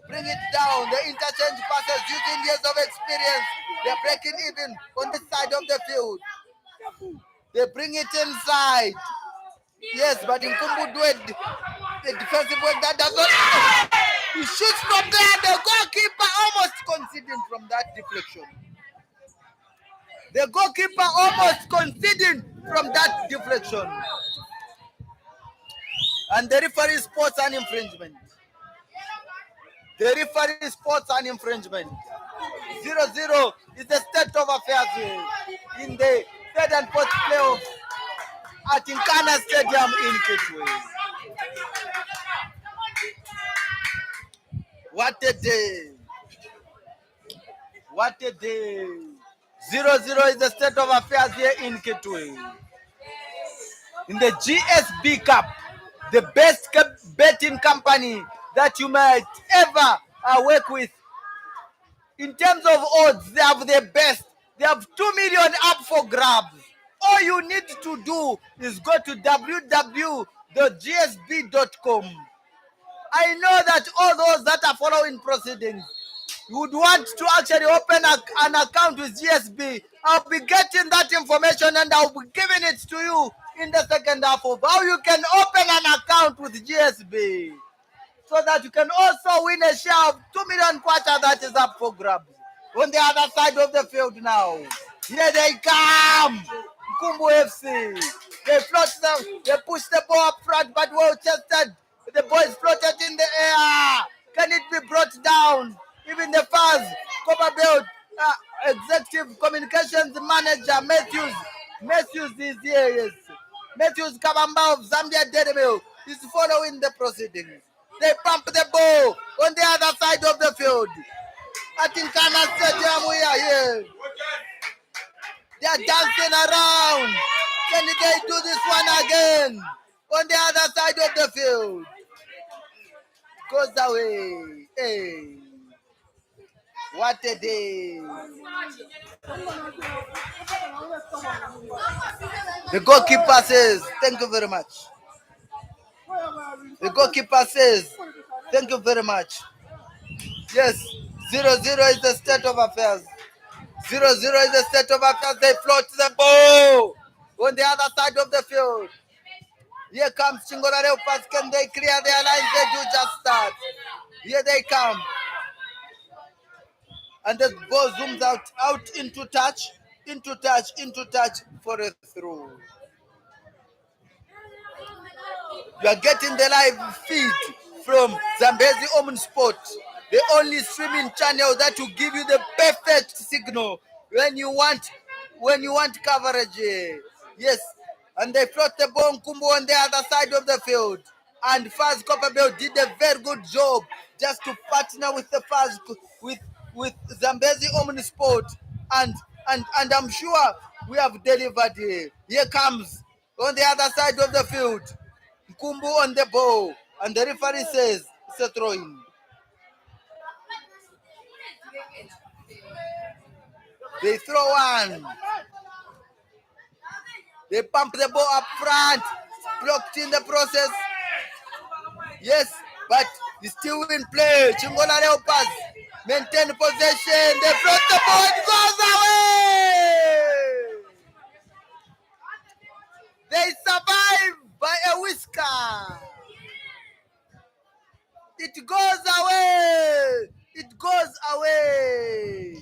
bring it down. They interchange passes using years of experience. They're breaking even on this side of the field. They bring it inside. Yes, but Nkumbu do it. The defensive work that does not. He shoots from there. The goalkeeper almost conceding from that deflection. The goalkeeper almost conceding from that deflection. And the referee spots an infringement. The referee spots an infringement. 0-0 is the state of affairs in the third and fourth playoff at Nkana Stadium in Kitwe. What a day! What a day! 0-0 is the state of affairs here in Kitwe. In the GSB Cup, the best betting company that you might ever work with. In terms of odds, they have the best. They have 2 million up for grabs. All you need to do is go to www.gsb.com. I know that all those that are following proceedings, you would want to actually open an account with GSB. I'll be getting that information and I'll be giving it to you in the second half of how you can open an account with GSB, so that you can also win a share of 2 million kwacha that is up for grabs. On the other side of the field now, here they come. Nkumbu FC. They float them. They push the ball up front, but well chested. The ball is floated in the air. Can it be brought down? Even the FAZ Copper Belt Executive Communications Manager Matthews. Matthews is here, yes. Matthews Kabamba of Zambia Daily Mail is following the proceedings. They pump the ball on the other side of the field. At Nkana Stadium, we are here. They are dancing around. Can they do this one again? On the other side of the field. Goes away. Hey. What a day. The goalkeeper says, thank you very much. The goalkeeper says, thank you very much. Yes, 0-0 is the state of affairs. 0-0 is the state of affairs. They float the ball on the other side of the field. Here comes Chingola Leopards. Can they clear their lines? They do just start. Here they come. And the ball zooms out into touch for a throw. You are getting the live feed from Zambezi Omen Sport, the only streaming channel that will give you the perfect signal when you want coverage. Yes, and they float the ball Nkumbu on the other side of the field. And FAZ Copperbell did a very good job just to partner with the FAZ with Zambezi Omen Sport, and I'm sure we have delivered here. Here comes on the other side of the field. Nkumbu on the ball, and the referee says it's a throw-in. They throw one. They pump the ball up front, blocked in the process. Yes, but it's still in play. Chingola Leopards maintain possession. They float the ball, it goes away. They survive by a whisker. It goes away. It goes away.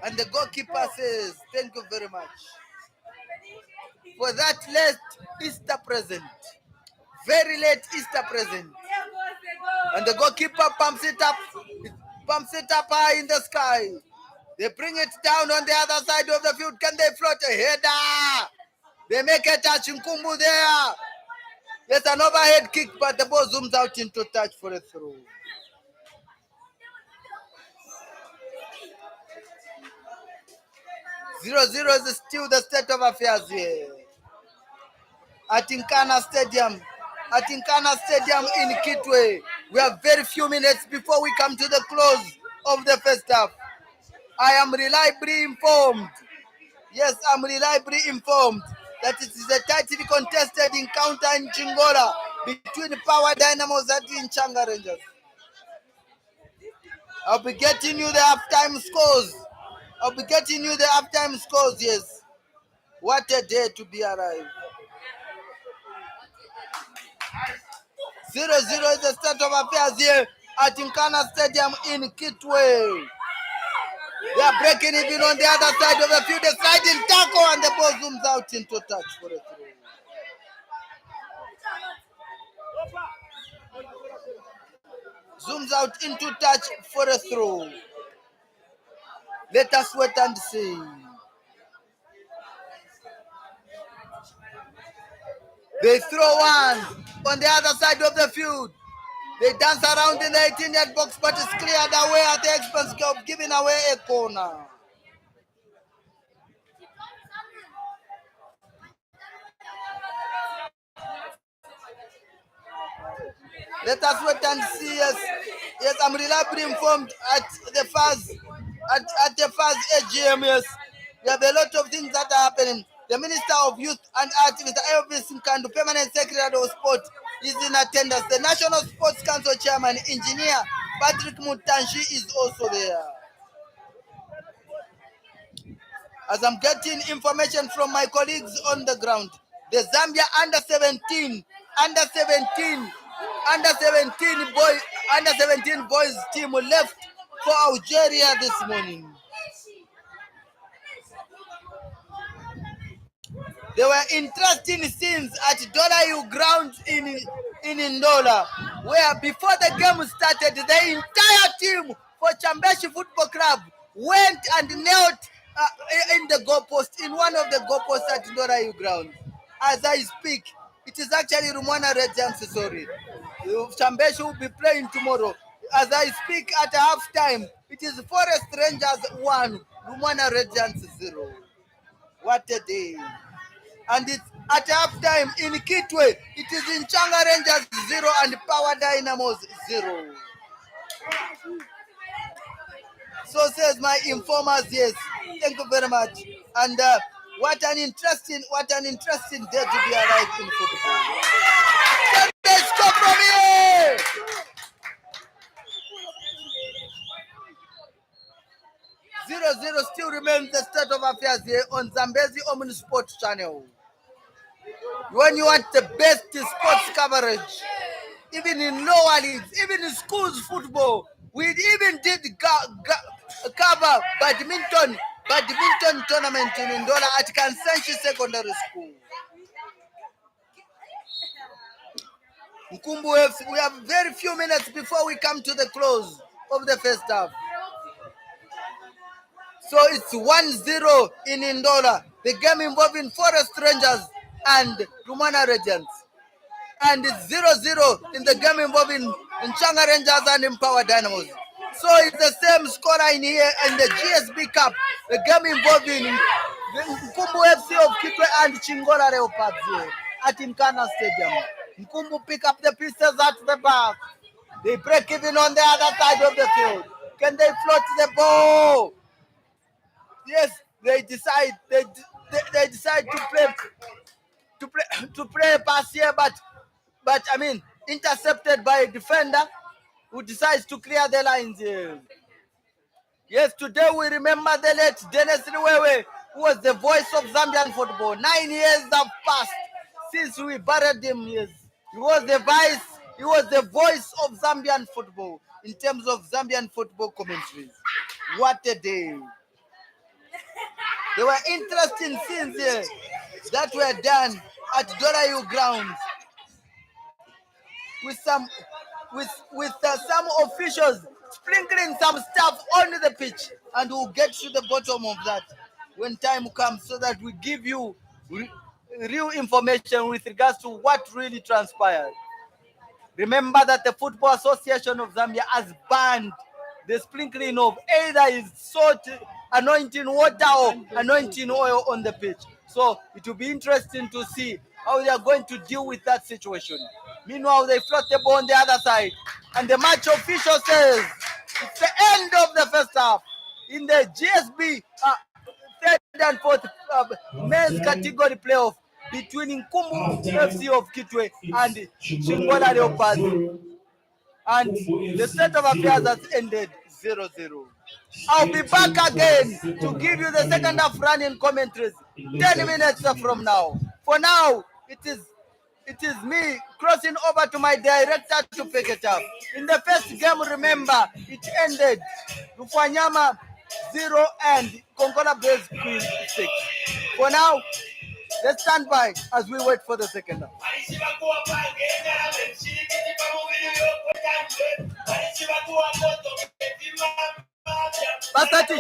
And the goalkeeper says, thank you very much for that late Easter present. Very late Easter present. And the goalkeeper pumps it up high in the sky. They bring it down on the other side of the field. Can they float a header? They make a touch. Nkumbu there. It's an overhead kick, but the ball zooms out into touch for a throw. 0-0 is still the state of affairs here. At Nkana Stadium. At Nkana Stadium in Kitwe. We have very few minutes before we come to the close of the first half. I am reliably informed. Yes, I'm reliably informed that it is a tightly contested encounter in Chingola between Power Dynamos and Changa Rangers. I'll be getting you the halftime scores. Yes. What a day to be alive. 0-0 is the state of affairs here at Nkana Stadium in Kitwe. They are breaking even on the other side of the field. A sliding tackle and the ball zooms out into touch for a throw. Zooms out into touch for a throw. Let us wait and see. They throw one on the other side of the field. They dance around in the 18-yard box, but it's cleared away at the expense of giving away a corner. Let us wait and see. Yes, I'm reliably informed at the FAZ AGM. Yes, there are a lot of things that are happening. The Minister of Youth and Arts, Mr. Elvis Nkana, Permanent Secretary of Sport, is in attendance. The National Sports Council Chairman, Engineer Patrick Mutanshi, is also there. As I'm getting information from my colleagues on the ground, the Zambia under 17 boys team left for Algeria this morning. There were interesting scenes at Dola ground in Ndola, where before the game started, the entire team for Chambeshi Football Club went and knelt in the goalpost, in one of the goalposts at Ndorayu ground. As I speak, it is actually Rumwana Red Giants, sorry. Chambeshi will be playing tomorrow. As I speak at half time, it is Forest Rangers 1, Rumwana Red Giants 0. What a day. And it's at half time in Kitwe, it is in Changa Rangers 0 and Power Dynamos 0. So says my informers, yes. Thank you very much. And what an interesting day to be alive in football. Can they score from here? 0-0 still remains the state of affairs here on Zambezi Omni Sports channel. When you want the best sports coverage, even in lower leagues, even in schools football, we even did cover badminton tournament in Ndola at Kansanshi Secondary School. Nkumbu FC, we have very few minutes before we come to the close of the first half. So it's 1-0 in Ndola. The game involving Forest Rangers and Rumwana Regents. And it's 0-0 in the game involving Nchanga Rangers and Empower Dynamos. So it's the same scoreline here in the GSB Cup, the game involving Nkumbu FC of Kitwe and Chingola Leopards here at Nkana Stadium. Nkumbu pick up the pieces at the back. They break even on the other side of the field. Can they float the ball? Yes, they decide to play a pass here, but I mean intercepted by a defender who decides to clear the lines here. Yes, today we remember the late Dennis Liwewe, who was the voice of Zambian football. 9 years have passed since we buried him. Yes, he was the voice of Zambian football in terms of Zambian football commentaries. What a day! There were interesting scenes here that were done at Dorayu grounds with some officials sprinkling some stuff on the pitch, and we'll get to the bottom of that when time comes, so that we give you real information with regards to what really transpired. Remember that the Football Association of Zambia has banned the sprinkling of either is salt, anointing water, or anointing oil on the pitch. So it will be interesting to see how they are going to deal with that situation. Meanwhile, they float the ball on the other side, and the match official says it's the end of the first half in the GSB third and fourth men's category playoff between Nkumbu FC of Kitwe and Chingola Leopards. And the state of affairs has ended 0-0. I'll be back again to give you the second half running commentaries 10 minutes from now. For now, it is me crossing over to my director to pick it up. In the first game, remember, it ended Rufanyama 0 and Konkola Blaze Queen 6. For now, let's stand by as we wait for the second half. Basati.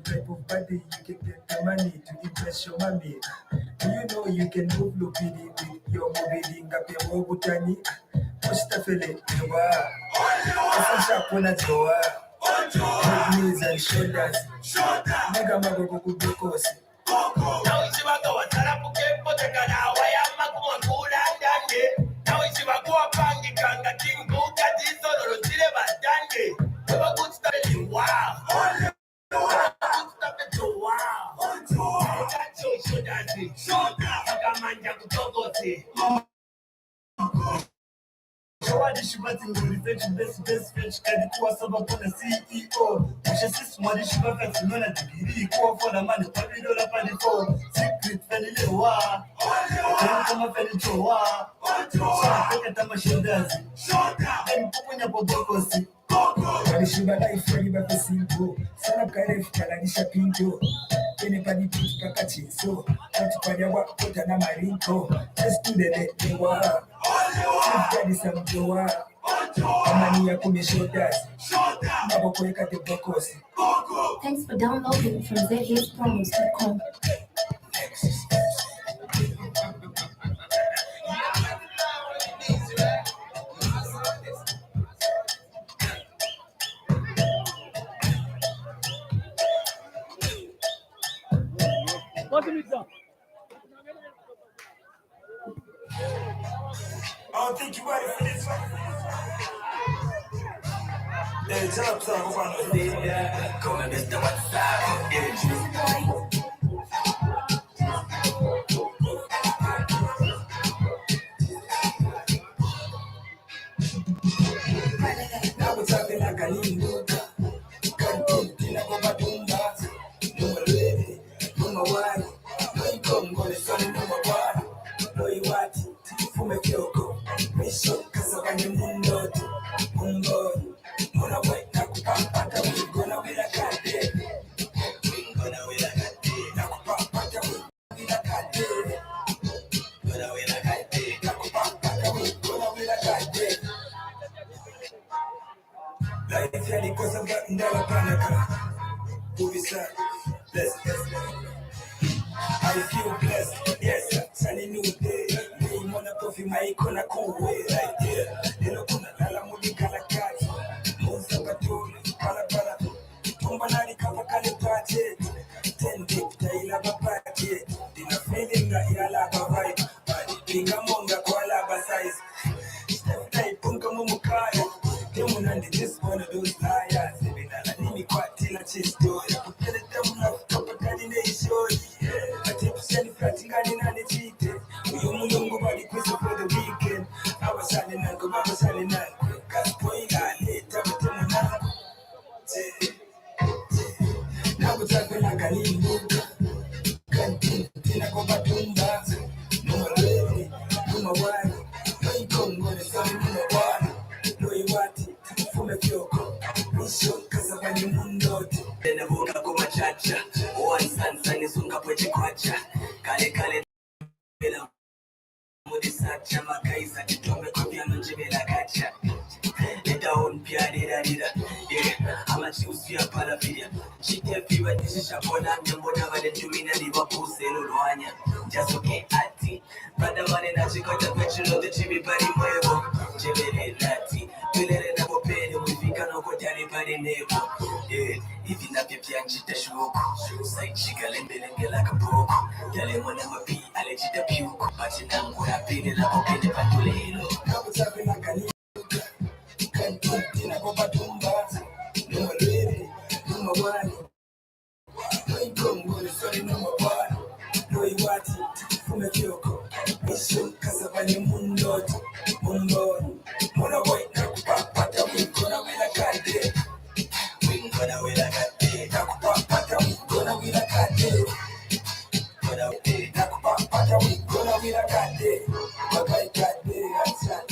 type of body you can get the money to impress your mommy. Do you know you can move lupidi with your movie ngape wobutani? Mustafele joa. Asa pona joa. Knees and shoulders. Mega mago kubukosi. Now it's about to tarapuke potekana wayama kumangula dande. Now it's about to pangi kanga tingu katiso lorotile badande. Never good stuff wow. Alishiba life ready back to simple. Sana kare fikalanisha pinto. Kene padi piti pakachi so. Kati padi wa kota na marinko. Just do the wa. Daddy some joa. Amani ya kumi shoulders. Maboko yeka te bokosi. Thanks for downloading from zhspromos.com. I don't think you ready for this one. Hey, jump some over on the day. Come and Mr. What's up? Now we're talking like a little can't get go back to no lady, no wife, no come go the sun, no one, no you what, for me kyoko, me show, cause I'm in the mundo, mona wait, nakupata, we gonna be like a day, we gonna be like a day, nakupata, we like a day, gonna be like a day, nakupata, we gonna be like a day. Life yani cause I'm getting down a panic. Who is that? Bless. I feel blessed, yes, sunny new day. Me mona coffee, my icona cool way right there. You know, kuna lala mudi kalakati. Monza batuli, para. Tumba nani kapa kale party. 10 deep, taila babati. Dina feeling nga ilala vibe. Badi pinga monga kwa laba size. Step tight, punga mumukaya. Demunandi just one of those liars. Ebinala nimi kwa tila chistory. Pukele temuna kutopa kani neishori. Atipuseni fratingani nani chite. Uyumungu bali kwizo for the weekend. Awasali nangu, babasali nangu. Kaspoila leta betemu nangu. Now we're talking like a little canteen, tina go batumba. No lady, no my wife. No you come go the sun, no my wife. No you want it, for me kyoko. Mission, cause I'm in the mundo. Then I woke up on my chacha. One son is on Kapochi Quacha. Kale, Bella. Mudisacha, Makaisa, Tome Kopiano Jimela Kacha. Down Piadida, yeah, I'm a choose your paravidia. She tell you what this is a bona, and whatever the Jumina Liverpool say, Luanya. Just okay, at tea. But the money that she got a picture of the Jimmy Buddy Muevo. Jimmy Lati, we let it up pay, we think I know what anybody neighbor. Yeah, if you not the Pianchi, the show, like chicken and billing like a book. Tell him when I'm a pea, I let you the puke. But you know what I've been in a pocket, the Patulino. I was having like a can't tina go batumba. No lady, no my wife. No you come go the sun, no my wife. No you want it, for me kyoko. Mission, cause I'm in the mundo. Mona wait, nakupata, we gonna be like a day. We gonna be like a day. Nakupata, we gonna be like a day. Nakupata, we gonna be like a day. Bye-bye, cat day, outside.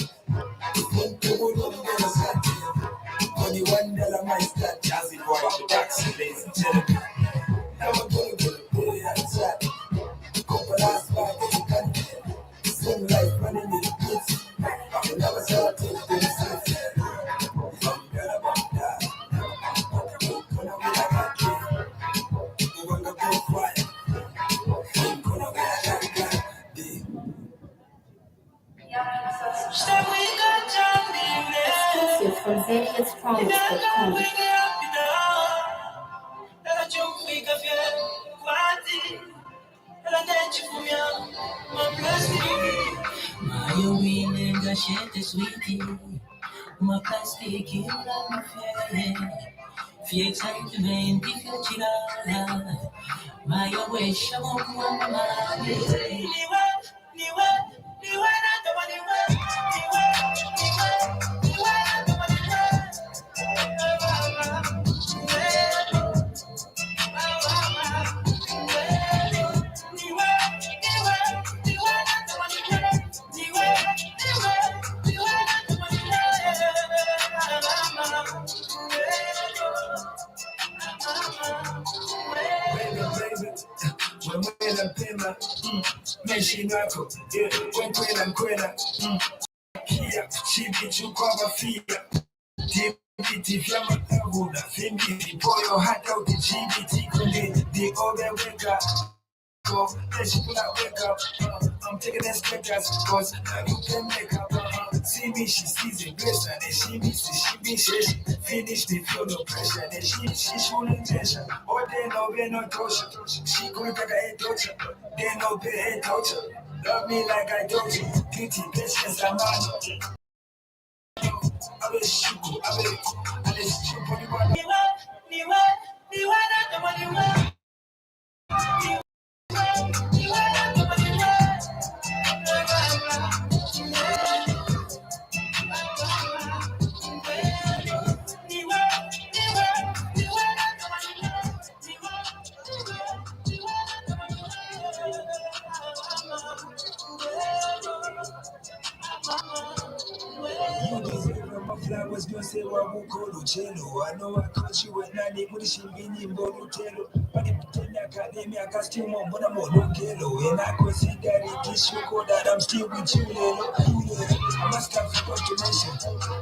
$1 my stat, Jazzy boy, taxi, ladies and gentlemen. Now I'm gonna put it outside. zhsbpromise.com. Uma plastic in my face. Fie excitement if you chila. My wish I won't want my niwe, niwe, niwe na kama niwe, niwe, niwe, niwe na kama Pema, meshi nako, kwena, kia, chibi chukwa fia, TBT vya matabu na fimbi, vipoyo hata utichibiti kunde, the other wake go, let's pull out wake up, I'm taking that spectacles, cause now you can make up, see me, she sees it, bless her, then she meets it, she finish me, feel no pressure, then she showing tension, or they no be no torture, she going back a head torture, they no be head torture, love me like I told you, beauty, patience, I'm on. I will shoot you, I will shoot you, niwe, na kama niwe. Flowers don't say what we call Lucello. I know I caught you at Nani Murishini Mbonutelo. But if you academy, I can still more Monamolo. And I consider it issue that I'm still with you. I must have forgot to mention.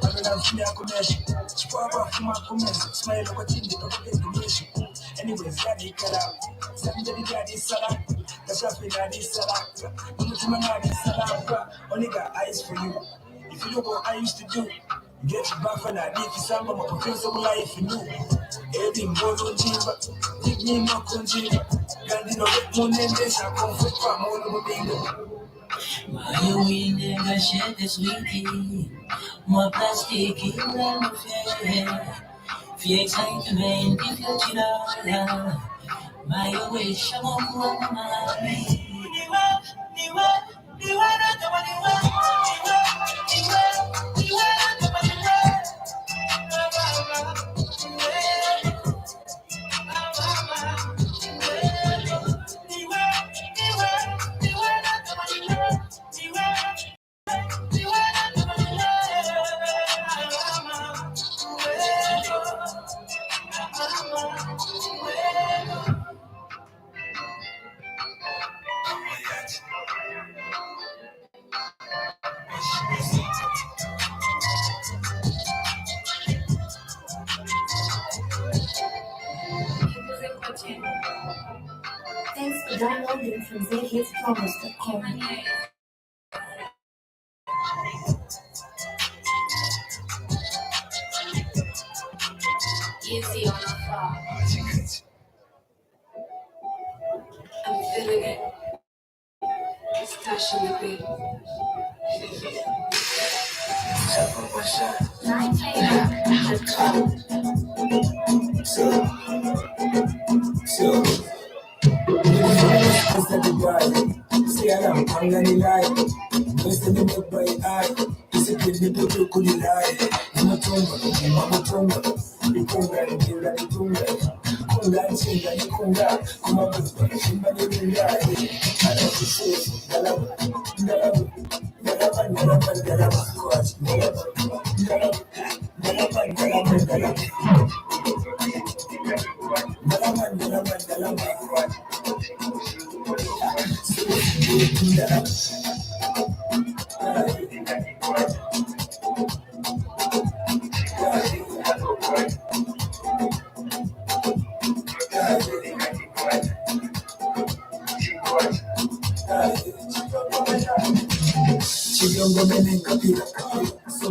I mean, I'm feeling a commercial. Squabble from my commercial. Smile over the mission. Anyways, Daddy cut out. Somebody daddy salad. The shopping daddy salad. Only salad. Only got eyes for you. If you know what I used to do, get your back on that. If you sound like a professional life, you know. Eddie Molo Jimba, give me no conjima. Gandino, one and this, I come for Molo Bingo. My winning, I share this sweetie. My plastic in my face. Fie excitement if you chila. My wish, I won't want my Thanks for downloading from zhsbpromise.com. Easy on the floor. I'm feeling it. It's touching the beat. See, I'm hungry lie. Most of the by eye. Is it with the people could lie? I'm a tumor. Ikunga, Kunga, Chinga, Kunga, Kuma, Shimba, I don't Chilongo mene kapira, so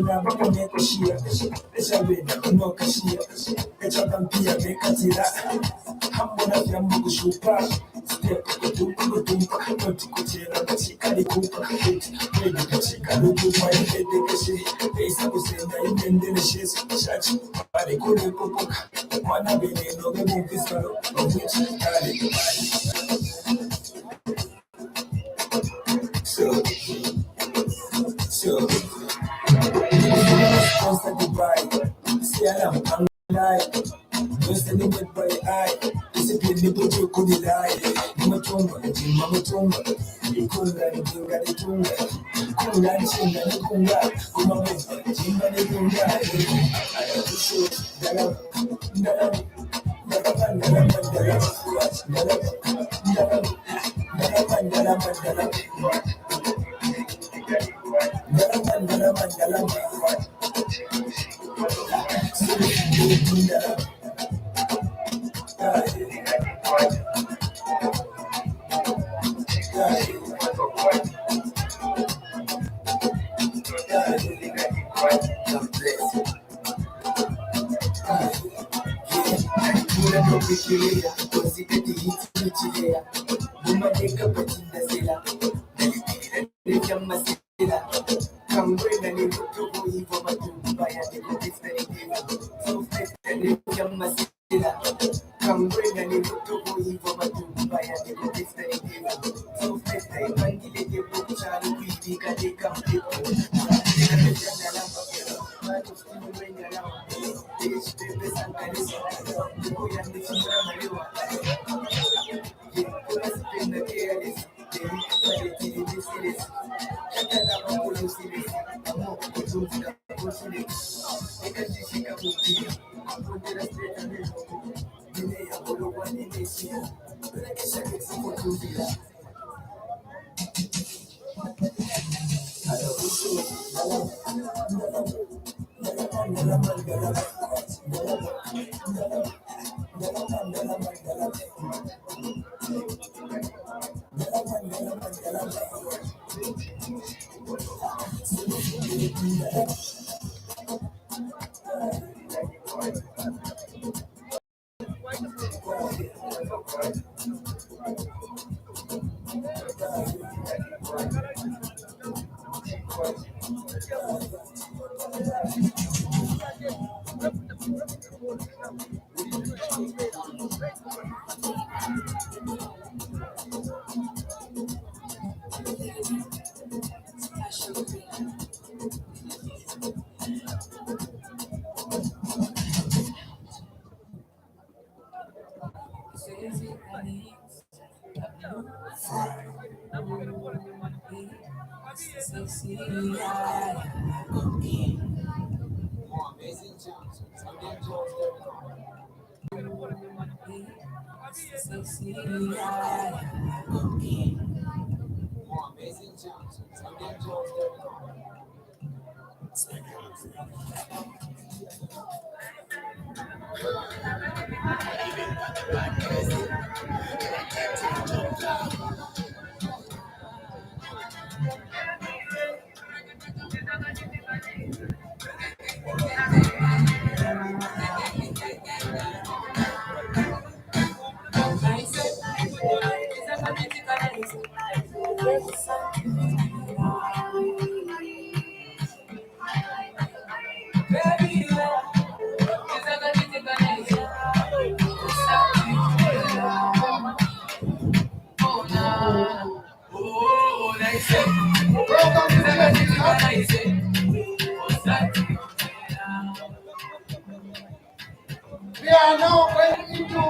We are now going into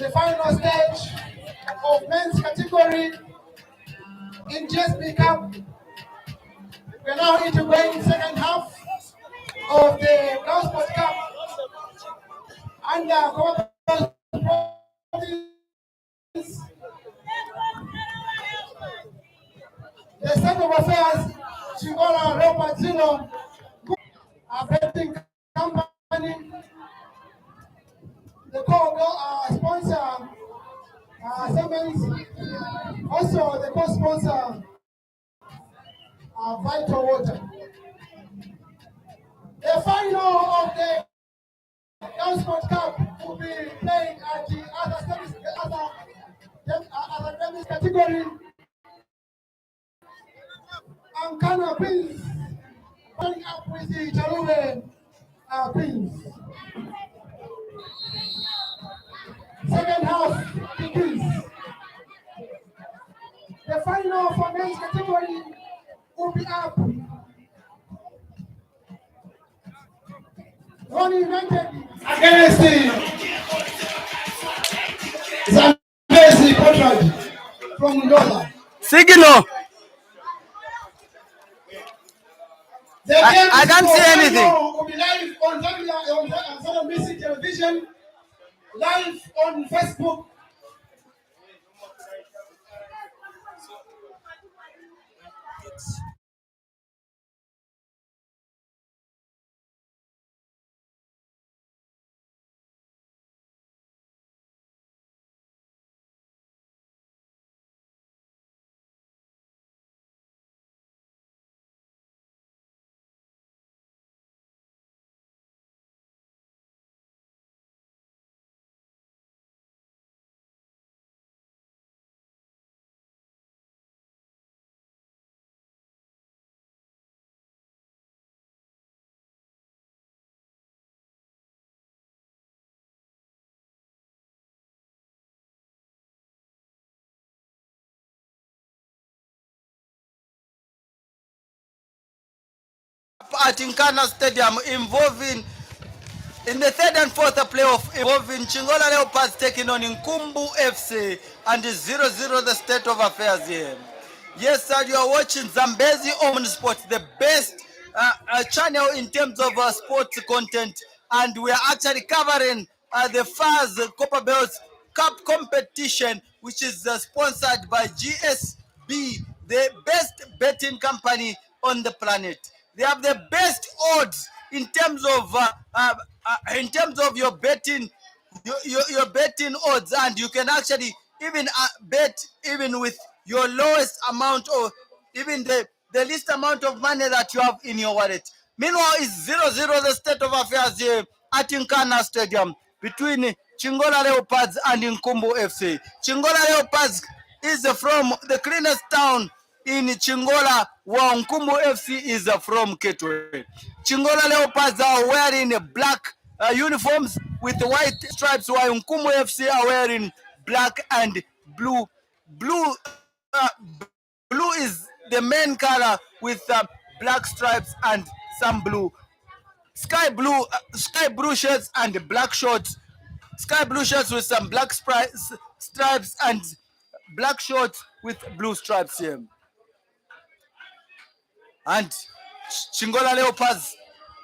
the final stage of men's category in GSB Cup. We are now into going second half of the Gosport Cup under the State of Affairs, Chingola, Leopards, a betting company. The co-sponsor, Siemens, also the co-sponsor, Vital Water. The final of the Transport Cup will be playing at the other tennis category. Nkana Queens playing up with the Chalube Queens. Second half begins. The final for men's category will be up. Ronnie United against the Zambia contract from Nkumbu. Signal. I can't see anything. Will be live on Zambia on Music Television, live on Facebook. At Nkana Stadium involving in the third and fourth playoff involving Chingola Leopards taking on Nkumbu FC and 0-0 the state of affairs here. Yes, sir, you are watching Zambezi Omen Sports, the best channel in terms of sports content, and we are actually covering the FAZ Copper Belts Cup competition, which is sponsored by GSB, the best betting company on the planet. They have the best odds in terms of your betting, your betting odds, and you can actually even bet even with your lowest amount or even the least amount of money that you have in your wallet. Meanwhile, it's 0-0 the state of affairs here at Nkana Stadium between Chingola Leopards and Nkumbu FC. Chingola Leopards is from the cleanest town in Chingola, while Nkumbu FC is from Kitwe. Chingola Leopards are wearing black uniforms with white stripes, while Nkumbu FC are wearing black and blue. Blue is the main color with black stripes and some blue. Sky blue shirts and black shorts. Sky blue shirts with some black stripes and black shorts with blue stripes here. And Chingola Leopards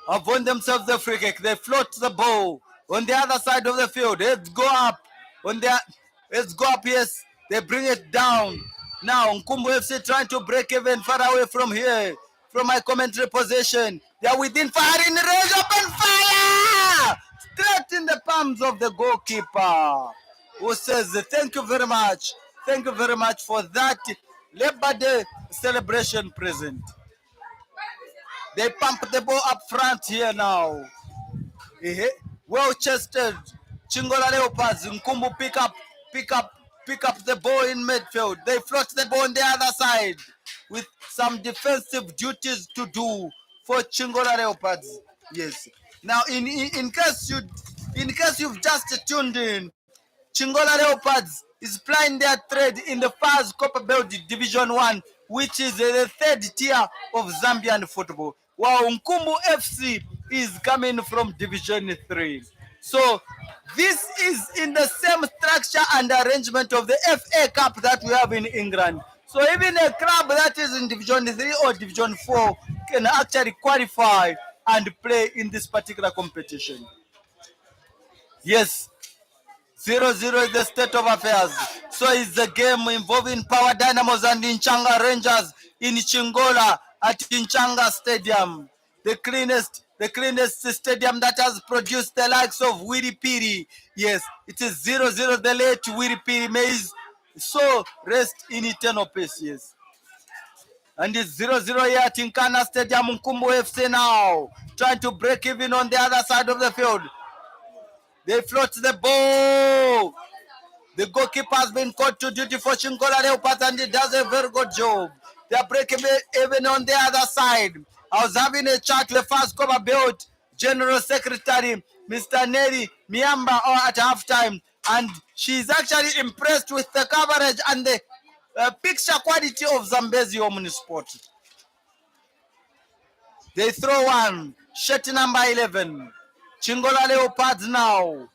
have won themselves the free kick. They float the ball on the other side of the field. Let's go up. Let's go up, yes. They bring it down. Now, Nkumbu FC trying to break even far away from here. From my commentary position. They are within firing range. Open fire! Straight in the palms of the goalkeeper. Who says, thank you very much. Thank you very much for that Labor Day celebration present. They pump the ball up front here now. Well-chested Chingola Leopards. Nkumbu pick up the ball in midfield. They float the ball on the other side with some defensive duties to do for Chingola Leopards. Yes. Now, in case you've just tuned in, Chingola Leopards is plying their trade in the FAZ Copper Belt Division 1, which is the third tier of Zambian football, while Nkumbu FC is coming from Division 3. So this is in the same structure and arrangement of the FA Cup that we have in England. So even a club that is in Division 3 or Division 4 can actually qualify and play in this particular competition. Yes. 0-0 is the state of affairs. So it's the game involving Power Dynamos and Nchanga Rangers in Chingola at Nchanga Stadium. The cleanest stadium that has produced the likes of Willy Piri. Yes, it is 0-0. The late Willy Piri may so rest in eternal peace. Yes. And it's 0-0 here at Nkana Stadium. Nkumbu FC now trying to break even on the other side of the field. They float the ball. The goalkeeper has been called to duty for Chingola Leopards and he does a very good job. They are breaking even on the other side. I was having a chat with FAZ build General Secretary Mr. Nelly Miamba at halftime, and she's actually impressed with the coverage and the picture quality of Zambezi Omnisport. They throw one, shirt number 11. Chingola Leopards now.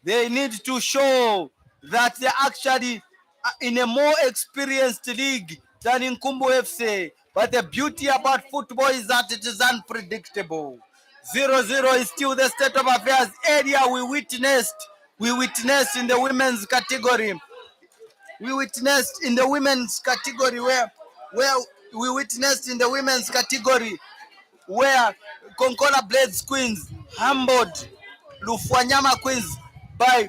They need to show that they're actually in a more experienced league than in Nkumbu FC. But the beauty about football is that it is unpredictable. 0-0 is still the state of affairs. Area we witnessed in the women's category. We witnessed in the women's category where Konkola Blades Queens humbled Lufwanyama Queens by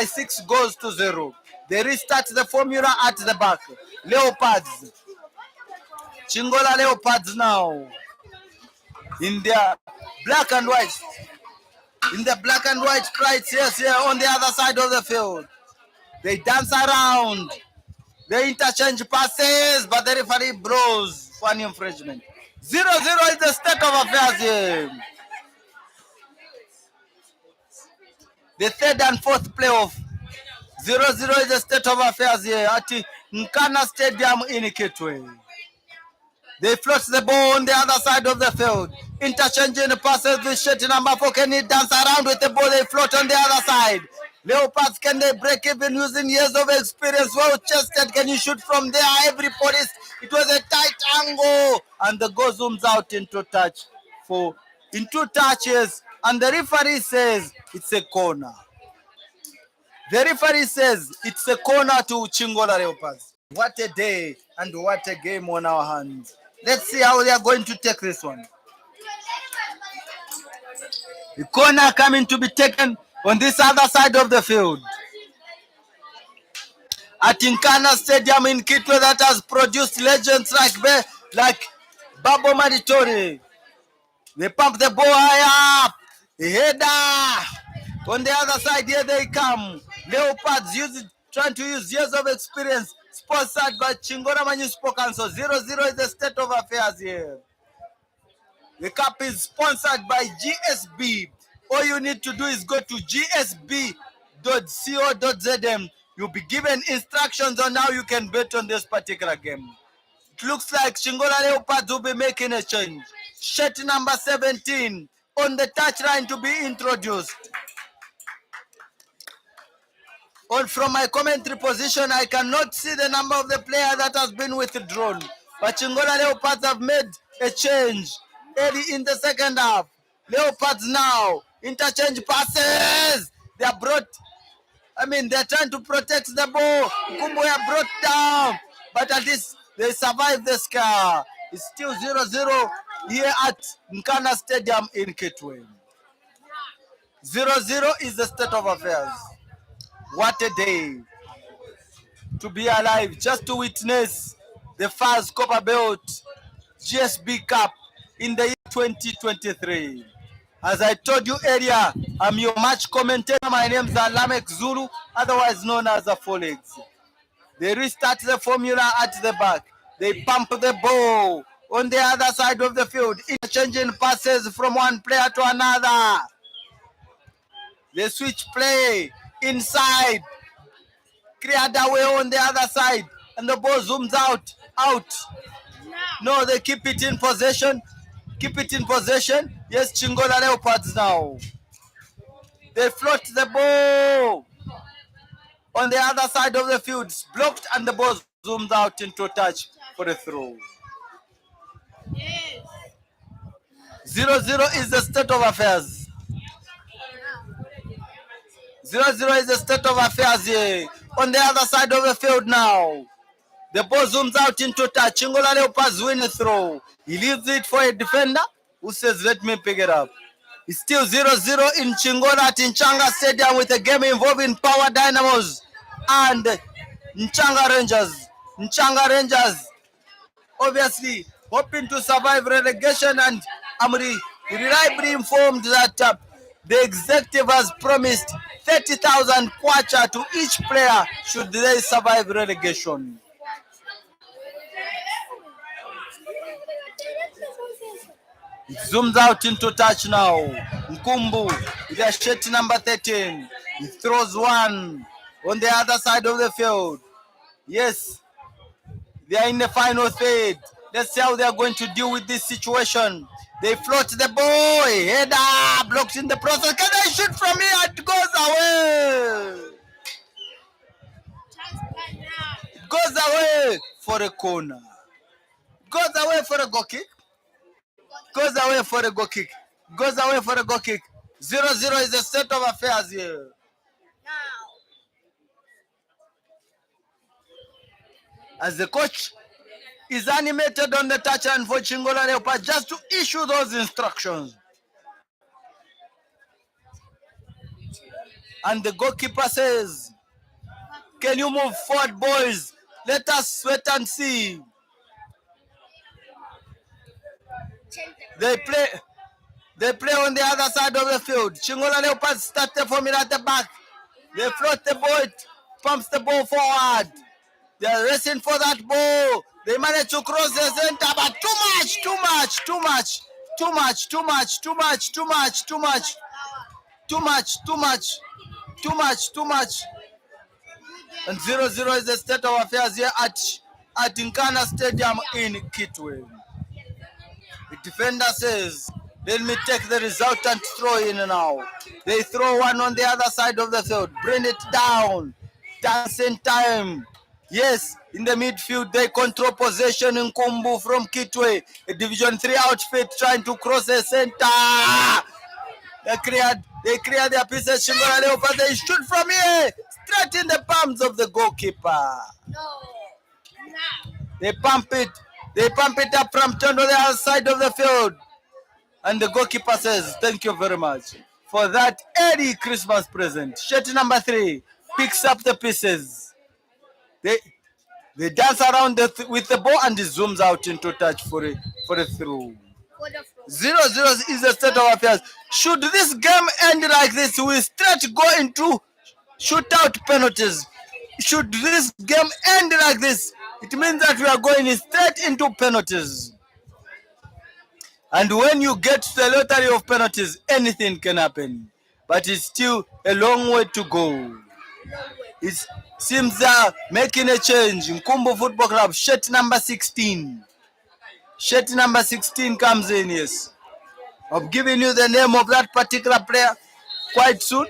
6-0. They restart the formula at the back. Leopards. Chingola Leopards now. In their black and white. In the black and white stripes, yes, here on the other side of the field. They dance around. They interchange passes, but the referee blows for an infringement. 0-0 is the state of affairs here. The third and fourth playoff. 0-0 is the state of affairs here at Nkana Stadium in Kitwe. They float the ball on the other side of the field. Interchanging passes with shirt number 4. Can he dance around with the ball? They float on the other side. Leopards, can they break even using years of experience? Well chested, can you shoot from there? Every police. It was a tight angle. And the goal zooms out into two touches. And the referee says it's a corner. The referee says it's a corner to Chingola Leopards. What a day and what a game on our hands. Let's see how they are going to take this one. The corner coming to be taken on this other side of the field. At Nkana Stadium in Kitwe that has produced legends like Babo Maritori. They pump the ball high up. Header. On the other side, here they come. Leopards trying to use years of experience. Sponsored by Chingola Municipal Council. 0-0 is the state of affairs here. The cup is sponsored by GSB. All you need to do is go to gsb.co.zm. You'll be given instructions on how you can bet on this particular game. It looks like Chingola Leopards will be making a change. Shirt number 17 on the touchline to be introduced. From my commentary position, I cannot see the number of the player that has been withdrawn. But Chingola Leopards have made a change early in the second half. Leopards now, interchange passes. They're trying to protect the ball. Nkumbu brought down. But at least they survived the scare. It's still 0-0 here at Nkana Stadium in Kitwe. 0-0 is the state of affairs. What a day to be alive, just to witness the FAZ Copper Belt GSB Cup in the year 2023. As I told you earlier, I'm your match commentator. My name is Lamek Zulu, otherwise known as the Four Legs. They restart the formula at the back. They pump the ball on the other side of the field, interchanging passes from one player to another. They switch play inside, cleared away on the other side, and the ball zooms out. No, they keep it in possession. Yes, Chingola Leopards now. They float the ball on the other side of the field. It's blocked, and the ball zooms out into touch for the throw. 0-0 is the state of affairs. 0-0 is the state of affairs here. On the other side of the field now. The ball zooms out into touch. Chingola Leopards win a throw. He leaves it for a defender who says, let me pick it up. It's still 0-0 in Chingola at Nchanga Stadium with a game involving Power Dynamos and Nchanga Rangers. Nchanga Rangers obviously hoping to survive relegation, and I'm reliably informed that the executive has promised 30,000 kwacha to each player should they survive relegation. It zooms out into touch now. Nkumbu with their shirt number 13. He throws one on the other side of the field. Yes, they are in the final third. Let's see how they are going to deal with this situation. They float the ball. Header blocked in the process. Can they shoot from here? It goes away. It goes away for a corner. It goes away for a goal kick. Goes away for a goal kick. Goes away for a goal kick. 0-0 is the state of affairs here. As the coach is animated on the touchline for Chingola Leopards just to issue those instructions. And the goalkeeper says, can you move forward, boys? Let us wait and see. They play on the other side of the field. Chingola Leopards start the formula at the back. They float the ball, it pumps the ball forward. They are racing for that ball. They manage to cross the center, but too much. And 0-0 is the state of affairs here at Nkana Stadium in Kitwe. The defender says, let me take the resultant throw in now. They throw one on the other side of the field. Bring it down. Dancing time. Yes, in the midfield, they control possession in Nkumbu from Kitwe. A Division 3 outfit trying to cross the center. They clear their pieces. Chingola Leopards, they shoot from here. Straight in the palms of the goalkeeper. They pump it up from turn to the other side of the field. And the goalkeeper says, thank you very much for that early Christmas present. Shirt number 3 picks up the pieces. They dance around with the ball and it zooms out into touch for a through. 0-0 is the state of affairs. Should this game end like this, we straight go into shootout penalties. Should this game end like this, it means that we are going straight into penalties. And when you get to the lottery of penalties, anything can happen. But it's still a long way to go. It seems they are making a change. Nkumbu Football Club, shirt number 16. Shirt number 16 comes in, yes. I'm giving you the name of that particular player quite soon.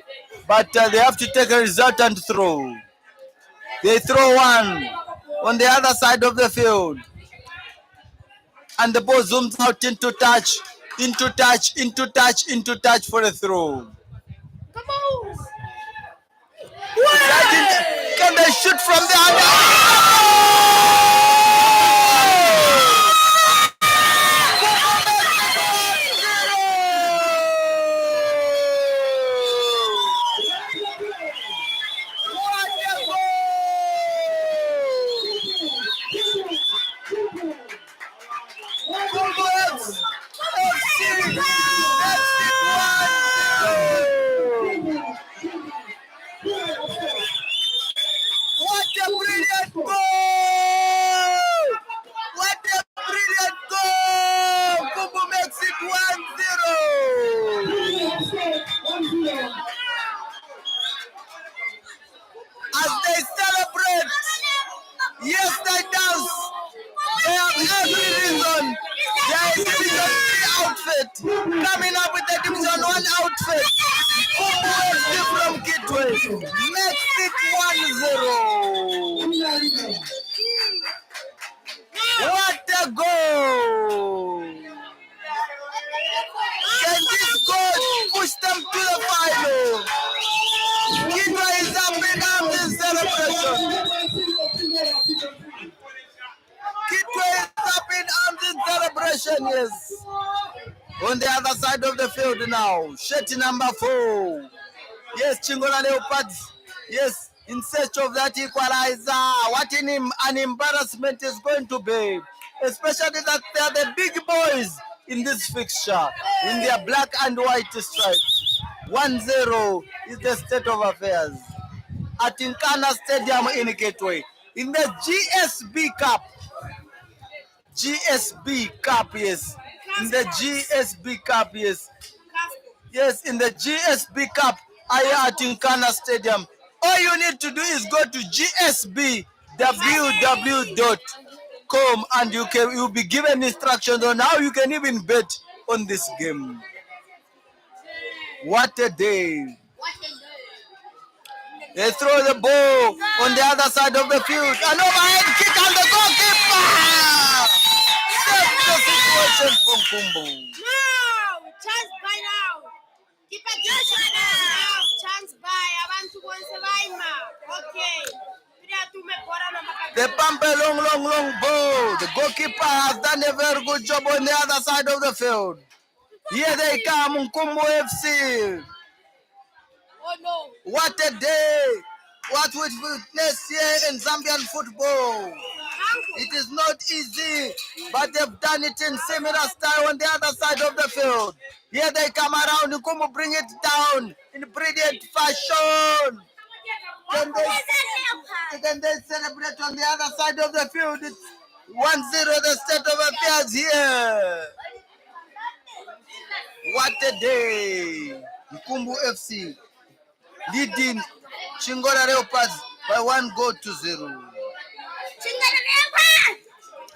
But they have to take a resultant throw. They throw one on the other side of the field. And the ball zooms out into touch for a throw. Come on! Can they shoot from the other? Coming up with the Division 1 outfit. From Kitwe makes it 1-0. What a goal! Can this goal push them to the final? Kitwe is up in arms in celebration. Kitwe is up in arms in celebration, yes. On the other side of the field now, shirt number 4. Yes, Chingola Leopards. Yes, in search of that equalizer. What an embarrassment is going to be. especially that they are the big boys in this fixture, in their black and white stripes. 1-0 is the state of affairs at Nkana Stadium in Kitwe. In the GSB Cup, yes. In the GSB Cup, yes. Yes, in the GSB Cup, at Nkana Stadium. All you need to do is go to gsbww.com and you'll be given instructions on how you can even bet on this game. What a day. They throw the ball on the other side of the field. An overhead kick and the goalkeeper saved the situation from Nkumbu. Now, chance by now. Keep it now. Chance by. Abantu Bonsevaima. Okay. They pump a long ball. The goalkeeper has done a very good job on the other side of the field. Here they come, Nkumbu FC. Oh no. What a day. What we witness here in Zambian football. It is not easy, but they've done it in similar style on the other side of the field. Here they come around, Nkumbu bring it down in brilliant fashion. Can they celebrate on the other side of the field? It's 1-0 the state of affairs here. What a day. Nkumbu FC leading Chingola Leopards by 1-0.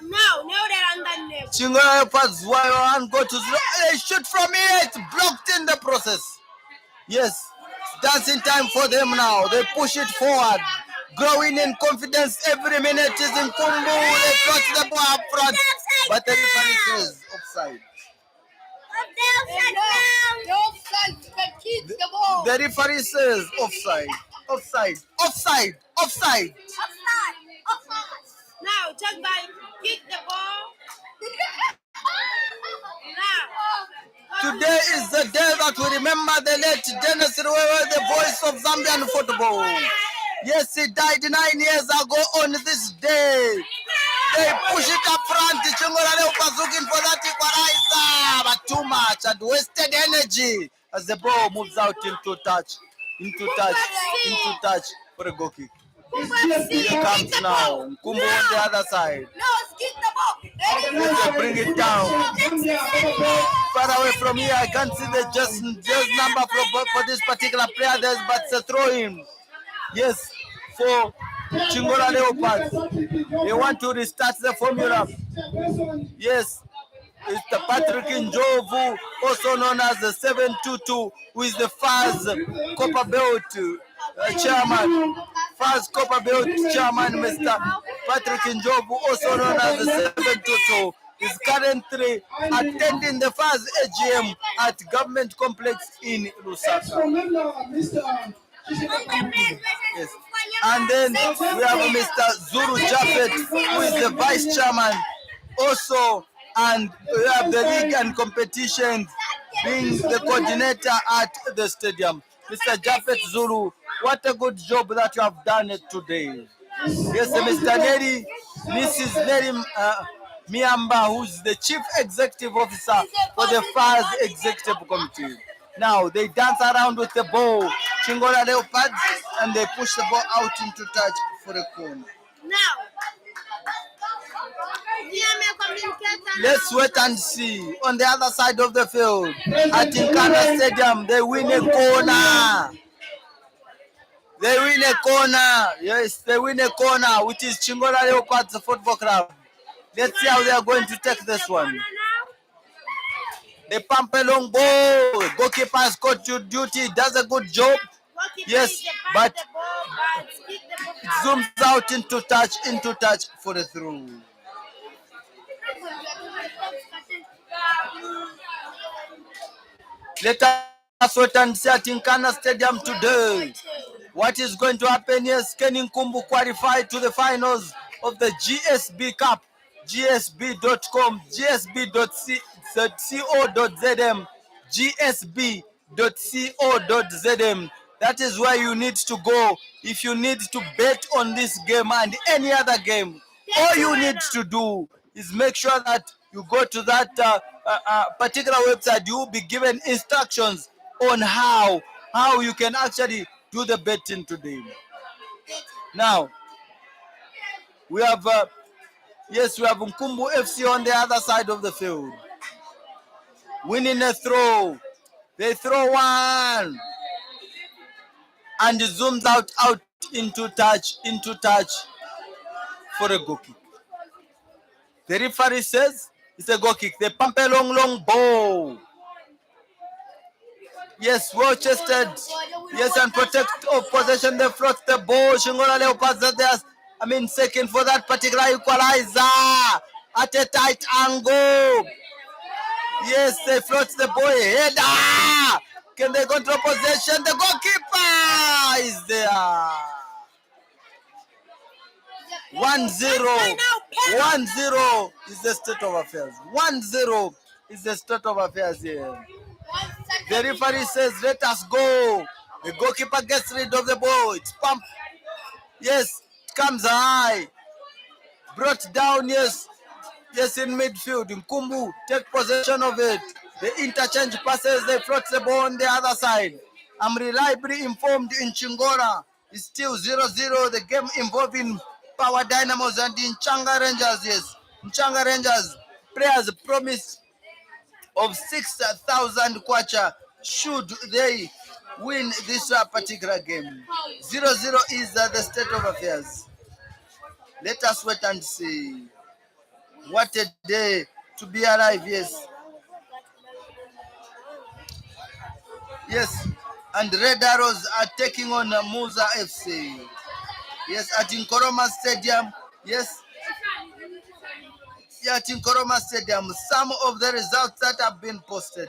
No, they're on the net. Chingola Leopards 1-0. They shoot from here. It's blocked in the process. Yes, dancing time for them now. They push it forward. Growing in confidence every minute is in Nkumbu. They touch the ball up front. But the referee says offside. The referee says offside. Now, just by kick the ball. Today is the day that we remember the late Dennis Ruwewe, the voice of Zambian football. Yes, he died 9 years ago on this day. They push it up front. Chingola Leopards looking for that equalizer, but too much and wasted energy as the ball moves out into touch for a goal kick. Here comes now Nkumbu on the other side. No, skip the ball. They bring it down. Far away from here, I can't see the just number for this particular player, but it's a throw in. Yes, for Chingola Leopards. They want to restart the formula. Yes, it's the Patrick Njovu, also known as the 722, who is the FAZ Copper Belt chairman. FAZ Copper Belt chairman, Mr. Patrick Njovu, also known as the 722, is currently attending the FAZ AGM at Government Complex in Lusaka. Yes. And then we have Mr. Zuru Japhet, who is the vice chairman also, and we have the league and competition being the coordinator at the stadium. Mr. Japhet Zuru, what a good job that you have done today. Yes, Mr. Neri, Mrs. Neri Miamba, who's the chief executive officer for the FAZ executive committee. Now they dance around with the ball, Chingola Leopards, and they push the ball out into touch for a corner. Now, let's wait and see. On the other side of the field, at Nkana Stadium, they win a corner. Yes, they win a corner, which is Chingola Leopards Football Club. Let's see how they are going to take this one. They pump a long ball. Goalkeeper has got duty, does a good job. Yes, but it zooms out into touch for the through. Let us wait and see at Nkana Stadium today. What is going to happen? Yes, can Nkumbu qualify to the finals of the GSB Cup? GSB.com, gsb.co.zm, gsb.co.zm. That is where you need to go if you need to bet on this game and any other game. All you need to do is make sure that you go to that particular website. You will be given instructions on how you can actually do the betting today. Now we have yes, we have Nkumbu FC on the other side of the field, winning a throw. They throw one and it zooms out into touch for a goal kick. The referee says it's a goal kick. They pump a long ball. Yes, well chested. Yes, and protect of possession. They float the ball. Chingola Leopards are there. Second for that particular equalizer at a tight angle. Yes, they float the ball. Header. Can they control possession? The goalkeeper is there. 1-0. 1-0 is the state of affairs. 1-0 is the state of affairs here. The referee says, let us go. The goalkeeper gets rid of the ball. It's pumped. Yes, it comes high. Brought down, yes, in midfield. Nkumbu take possession of it. They interchange passes. They float the ball on the other side. I'm reliably informed in Chingola. It's still 0-0. The game involving Power Dynamos and in Nchanga Rangers, yes. Nchanga Rangers players promised of 6,000 kwacha should they win this particular game. 0-0 is the state of affairs. Let us wait and see. What a day to be alive, yes. Yes, and Red Arrows are taking on Muza FC. Yes, at Nkoroma Stadium. Yes, at Nkoroma Stadium. Some of the results that have been posted.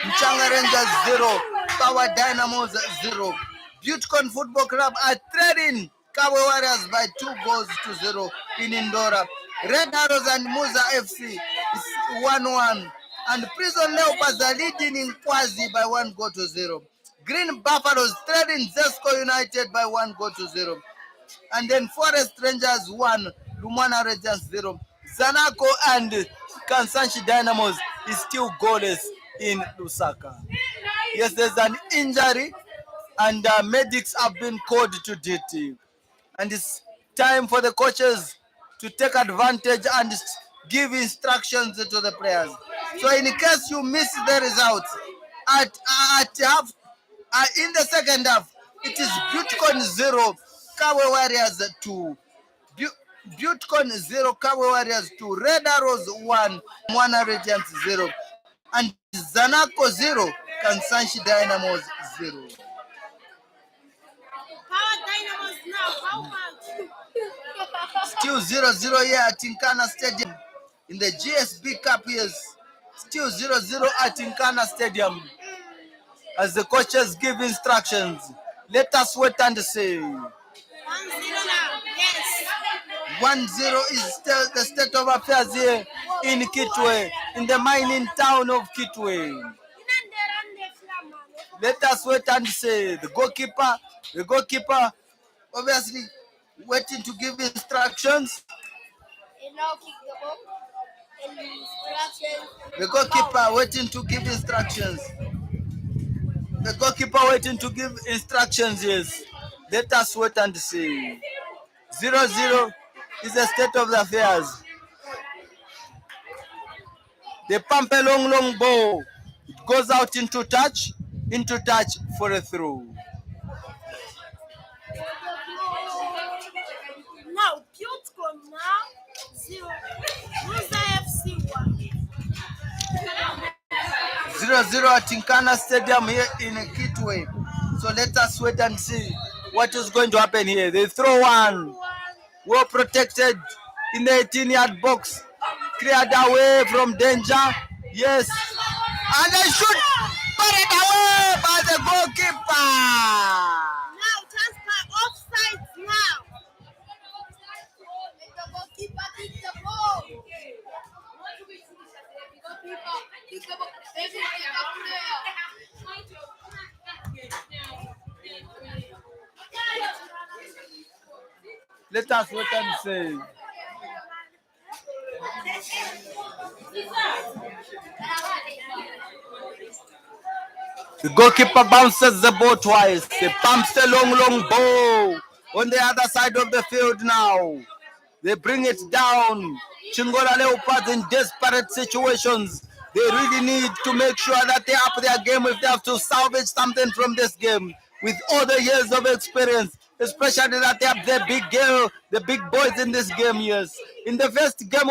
Nchanga Rangers 0, Power Dynamos 0. Butekon Football Club are trailing Cabo Warriors by 2-0 in Indora. Red Arrows and Muza FC is 1-1. And Prison Leopards are leading in Kwazi by 1-0. Green Buffaloes trailing Zesco United by 1-0. And then Forest Rangers 1, Lumwana Rangers 0. Zanaco and Kansanshi Dynamos is still goalless in Lusaka. Yes, there's an injury and medics have been called to duty. And it's time for the coaches to take advantage and give instructions to the players. So in case you miss the results, at half, in the second half, it is Butekon 0, Cabo Warriors 2. Butekon 0, Cabo Warriors 2. Red Arrows 1, Mwana Radiants 0. And Zanaco 0, Kansanshi Dynamos 0. Power Dynamos now, how much? Still 0-0 here at Nkana Stadium in the GSB Cup, yes. Still 0-0 at Nkana Stadium as the coaches give instructions. Let us wait and see. 1-0 now, yes. 1-0 is still the state of affairs here in Kitwe, in the mining town of Kitwe. Let us wait and see. The goalkeeper obviously waiting to give instructions. And now kick the ball. And instructions. The goalkeeper waiting to give instructions. The goalkeeper waiting to give instructions, yes. Let us wait and see. 0-0 is the state of the affairs. They pump a long ball. It goes out into touch for a throw. Now, Butekon now, 0. Muza FC 1. 0-0 at Nkana Stadium here in Kitwe. So let us wait and see what is going to happen here. They throw one. Well protected in the 18-yard box. Cleared away from danger. Yes. And they shoot. Put it away by the goalkeeper. Now, transfer offside now. Let the goalkeeper kick the ball. Let us wait and see. The goalkeeper bounces the ball twice. He pumps a long ball on the other side of the field now. They bring it down. Chingola Leopards in desperate situations. They really need to make sure that they up their game if they have to salvage something from this game. With all the years of experience, especially that they have the big boys in this game. Yes, in the first game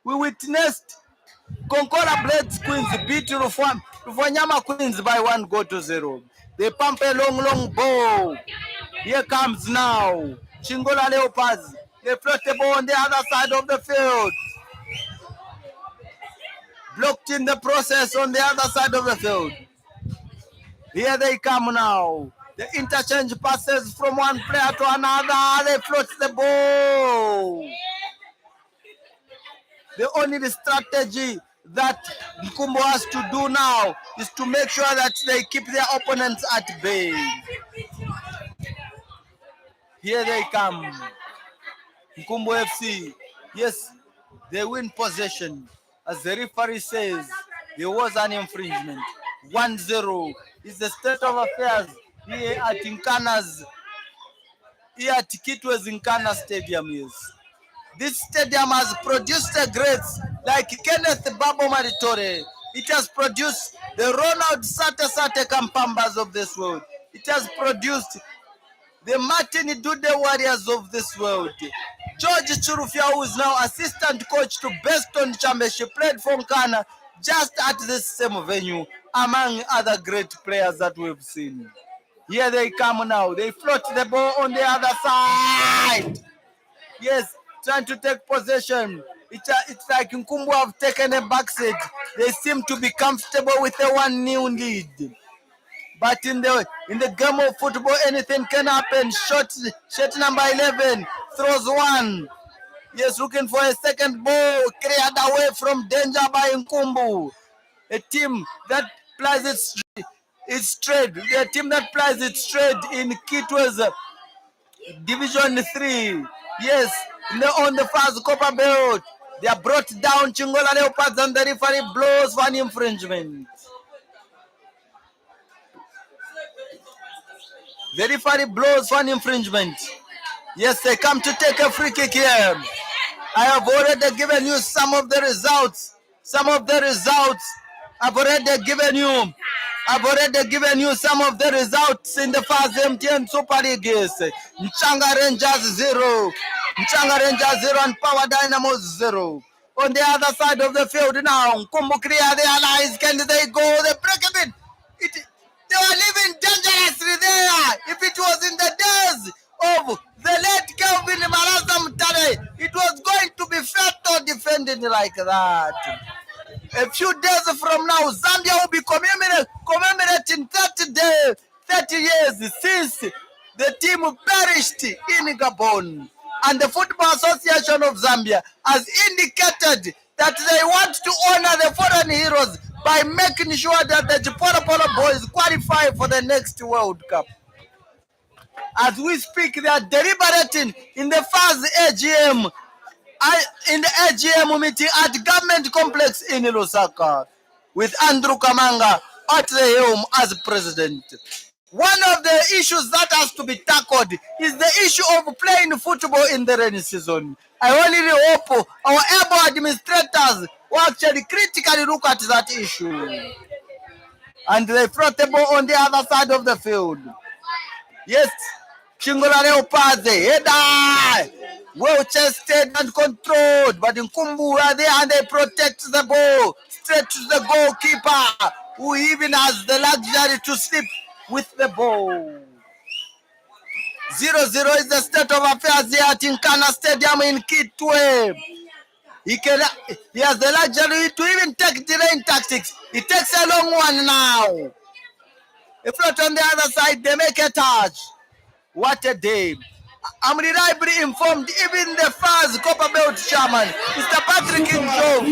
we witnessed Konkola Blades Queens beat Rufanyama Queens by 1-0. They pump a long ball. Here comes now Chingola Leopards. They float the ball on the other side of the field. Blocked in the process on the other side of the field. Here they come now. The interchange passes from one player to another. They float the ball. The only strategy that Nkumbu has to do now is to make sure that they keep their opponents at bay. Here they come. Nkumbu FC. Yes, they win possession. As the referee says, there was an infringement. 1-0 is the state of affairs here at Kitwe's Nkana Stadium. Yes. This stadium has produced a greats like Kenneth Babo Maritore. It has produced the Ronald Sate Kampambas of this world. It has produced the Martin Dude Warriors of this world. George Churufia, who is now assistant coach to Beston Championship, played for Nkana just at this same venue, among other great players that we've seen. Here they come now. They float the ball on the other side. Yes, trying to take possession. It's like Nkumbu have taken a backseat. They seem to be comfortable with a 1-0 lead. But in the game of football, anything can happen. Shot number 11 throws one. Yes, looking for a second ball, cleared away from danger by Nkumbu. A team that plays its trade. The team that plays its trade in Kitwe's Division 3. Yes, on the FAZ Copper Belt. They are brought down Chingola Leopards and the referee blows for an infringement. The referee blows for an infringement. Yes, they come to take a free kick here. I have already given you some of the results. I've already given you some of the results in the FAZ MTN Super League. Yes. Nchanga Rangers 0. And Power Dynamos 0. On the other side of the field now, Nkumbu clear the allies. Can they go? They break a bit. They were living dangerously there. If it was in the days of the late Kelvin Malasa Mutare, it was going to be fatal defending like that. A few days from now, Zambia will be commemorating 30 years since the team perished in Gabon. And the Football Association of Zambia has indicated that they want to honor the fallen heroes by making sure that the Polo boys qualify for the next World Cup. As we speak, they are deliberating in the FAZ AGM, in the AGM meeting at Government Complex in Lusaka, with Andrew Kamanga at the helm as president. One of the issues that has to be tackled is the issue of playing football in the rainy season. I only hope our able administrators will actually critically look at that issue. And they float the ball on the other side of the field. Yes, Chingola Leopards, header, well chested and controlled, but Nkumbu are there and they protect the ball straight to the goalkeeper, who even has the luxury to sleep with the ball. 0-0 is the state of affairs here at Nkana Stadium in Kitwe. He has the luxury to even take delaying tactics. He takes a long one now. A float on the other side, they make a touch. What a day. I'm reliably informed, even the FAZ Copper Belt chairman, Mr. Patrick Njov,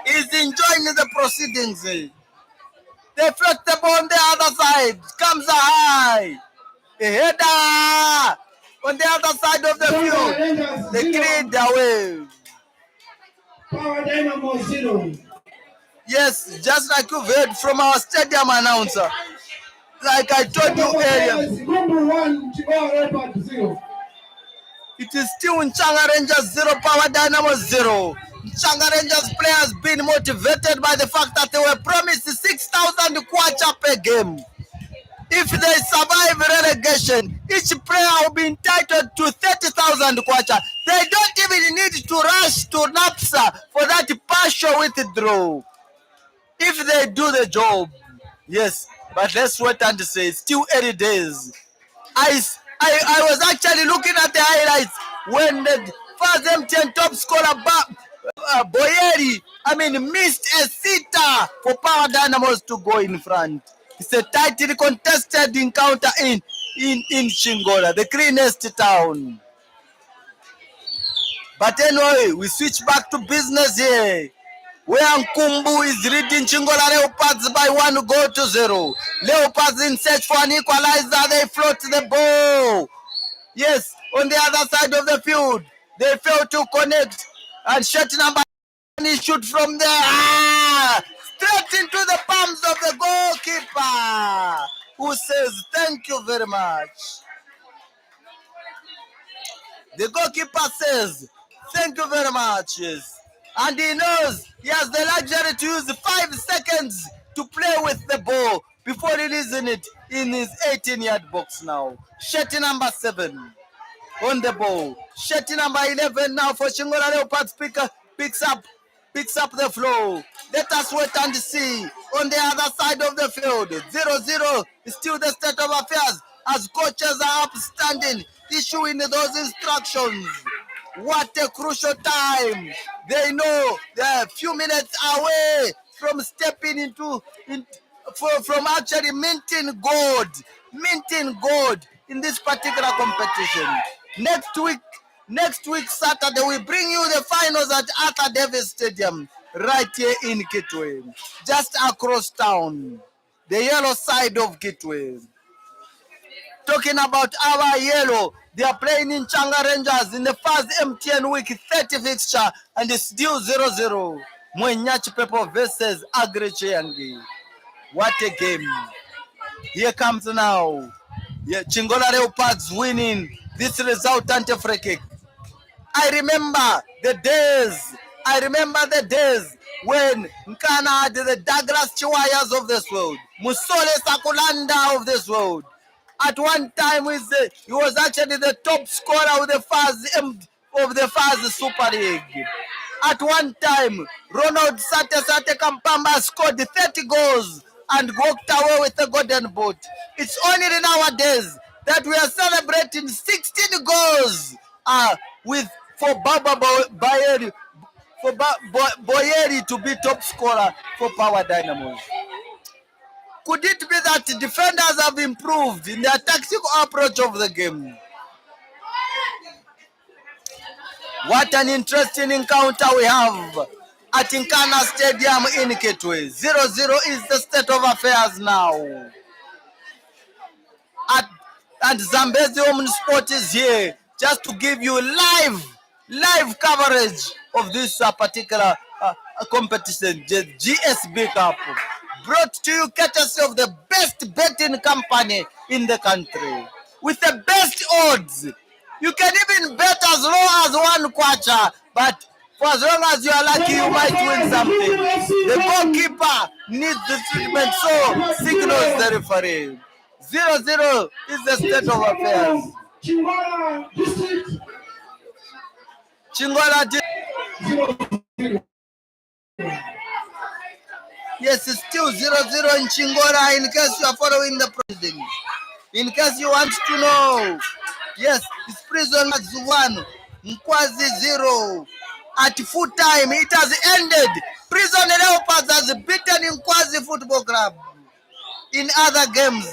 is enjoying the proceedings. They float the ball on the other side. Comes a high. A header on the other side of the field. They cleared their way. Power Dynamo 0. Yes, just like you've heard from our stadium announcer. Like I told you earlier, Nkumbu 1, Chingola Leopards 0. it is still Nkana Rangers 0, Power Dynamo 0. Nkana Rangers players being motivated by the fact that they were promised 6,000 kwacha per game. If they survive relegation, each player will be entitled to 30,000 kwacha. They don't even need to rush to NAPSA for that partial withdrawal. If they do the job, yes. But let's wait and see. It's still early days. I was actually looking at the highlights when the first MTN top scorer Boyeri, missed a sitter for Power Dynamos to go in front. It's a tightly contested encounter in Chingola, the cleanest town. But anyway, we switch back to business here, where Nkumbu is leading Chingola Leopards by 1-0. Leopards in search for an equalizer, they float the ball. Yes, on the other side of the field, they fail to connect, and shirt number shoot from there, straight into the palms of the goalkeeper, who says thank you very much. The goalkeeper says thank you very much, yes. And he knows he has the luxury to use 5 seconds to play with the ball before releasing it in his 18-yard box now. Shirt number 7 on the ball. Shirt number 11 now for Chingola Leopards picks up the flow. Let us wait and see. On the other side of the field, 0-0 is still the state of affairs as coaches are upstanding, issuing those instructions. What a crucial time. They know they're a few minutes away from stepping from actually minting gold in this particular competition. Next week Saturday, we bring you the finals at Arthur Davis Stadium right here in Kitwe, just across town, the yellow side of Kitwe. Talking about our yellow, they are playing in Changa Rangers in the first MTN week 30 fixture, and it's still 0-0. Mwenyachi Pepo versus Agreche Yangi. What a game. Here comes now. Yeah, Chingola Leopards winning this resultant free kick. I remember the days when Nkana had the Douglas Chiwayas of this world, Musole Sakulanda of this world. At one time, he was actually the top scorer of the FAZ Super League. At one time, Ronald Sate Kampamba scored 30 goals and walked away with the golden boot. It's only nowadays that we are celebrating 16 goals for Baba Boyeri to be top scorer for Power Dynamos. Could it be that defenders have improved in their tactical approach of the game? What an interesting encounter we have at Nkana Stadium in Kitwe. 0-0 is the state of affairs now. And Zambezi Home Sport is here just to give you live coverage of this particular competition, the GSB Cup, brought to you courtesy of the best betting company in the country with the best odds. You can even bet as low as 1 kwacha, but for as long as you are lucky, you might win something. The goalkeeper needs the treatment, so signals the referee. 0-0 is the state of affairs. Chingola District. Yes, it's still 0-0 in Chingola in case you are following the proceedings. In case you want to know. Yes, it's Prisoners 1, Nkwazi 0. At full time, it has ended. Prison Leopards has beaten Nkwazi Football Club. In other games,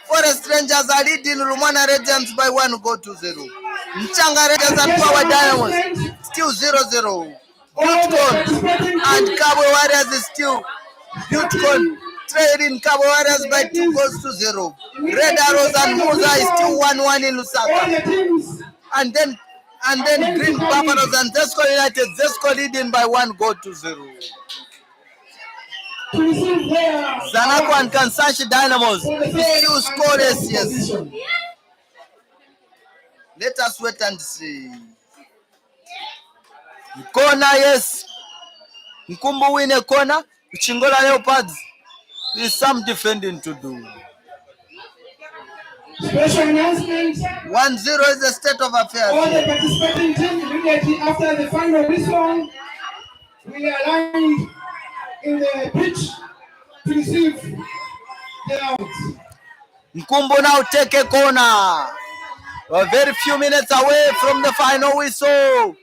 Forest Rangers are leading Rumana Radiants by 1-0. Nchanga Rangers and Power Dynamos still 0-0. Butcon and Cabo Warriors is still Butcon trailing Cabo Warriors by 2-0. Red Arrows and Musa is still 1-1 in Lusaka. And then Green Buffaloes and Zesco United, Zesco leading by 1-0. to receive their Zanaco and Kansashi Dynamos for the is third still and scoreless, fourth yes. position. Let us wait and see. Corner, yes. Nkumbu win a corner. Chingola Leopards. There's some defending to do. Special announcement. 1-0 is the state of affairs. All the participating teams immediately after the final whistle, we are aligned in the pitch to receive the out. Nkumbu now take a corner. We're very few minutes away from the final whistle.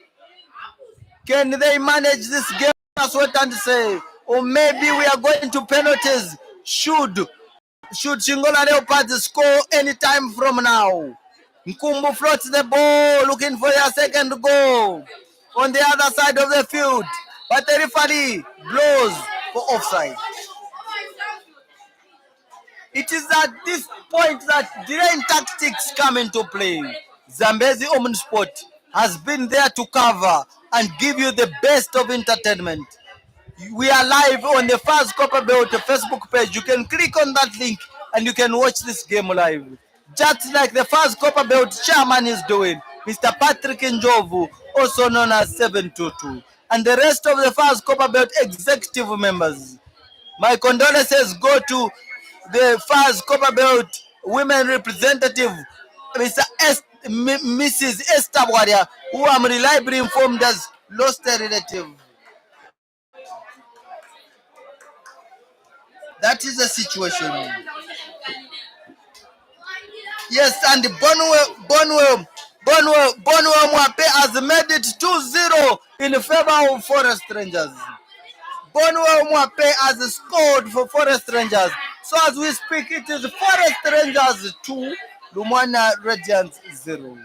Can they manage this game? That's what I'm saying. Or maybe we are going to penalties. Should Chingola Leopards score any time from now? Nkumbu floats the ball, looking for their second goal on the other side of the field. But the referee blows for offside. It is at this point that delaying tactics come into play. Zambezi Omen Sport has been there to cover and give you the best of entertainment. We are live on the FAZ Copper Belt Facebook page. You can click on that link and you can watch this game live. Just like the FAZ Copper Belt chairman is doing, Mr. Patrick Njovu, also known as 722, and the rest of the FAZ Copper Belt executive members. My condolences go to the FAZ Copper Belt women representative, Mrs. Esther Warrior, who I'm reliably informed has lost a relative. That is the situation. Yes, and Bonwell Mwape has made it 2-0 in favor of Forest Rangers. Bonwell Mwape has scored for Forest Rangers. So as we speak, it is Forest Rangers 2, Lumwana Radiants 0.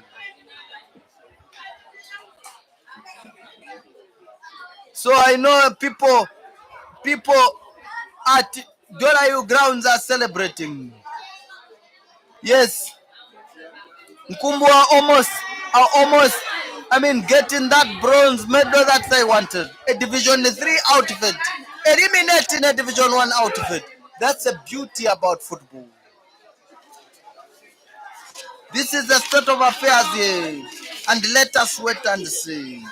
So I know people at Dolayu grounds are celebrating. Yes, Nkumbu are almost, getting that bronze medal that they wanted. A Division 3 outfit, eliminating a Division 1 outfit. That's the beauty about football. This is the state of affairs here, and let us wait and see.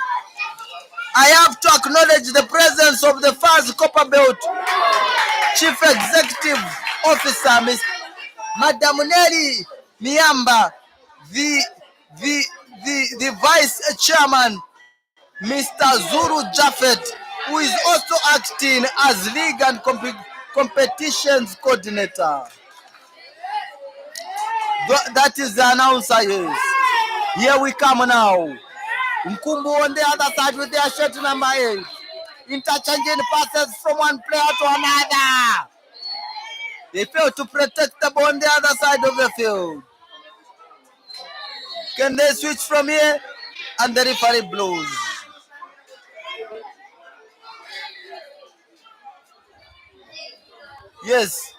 I have to acknowledge the presence of the FAZ Copper Belt Chief Executive Officer, Ms. Madam Nelly Miamba, the Vice Chairman, Mr. Zuru Jaffet, who is also acting as League and Competitions Coordinator. That is the announcer, yes. Here we come now. Nkumbu on the other side with their shirt number 8. Interchanging passes from one player to another. They fail to protect the ball on the other side of the field. Can they switch from here? And the referee blows. Yes.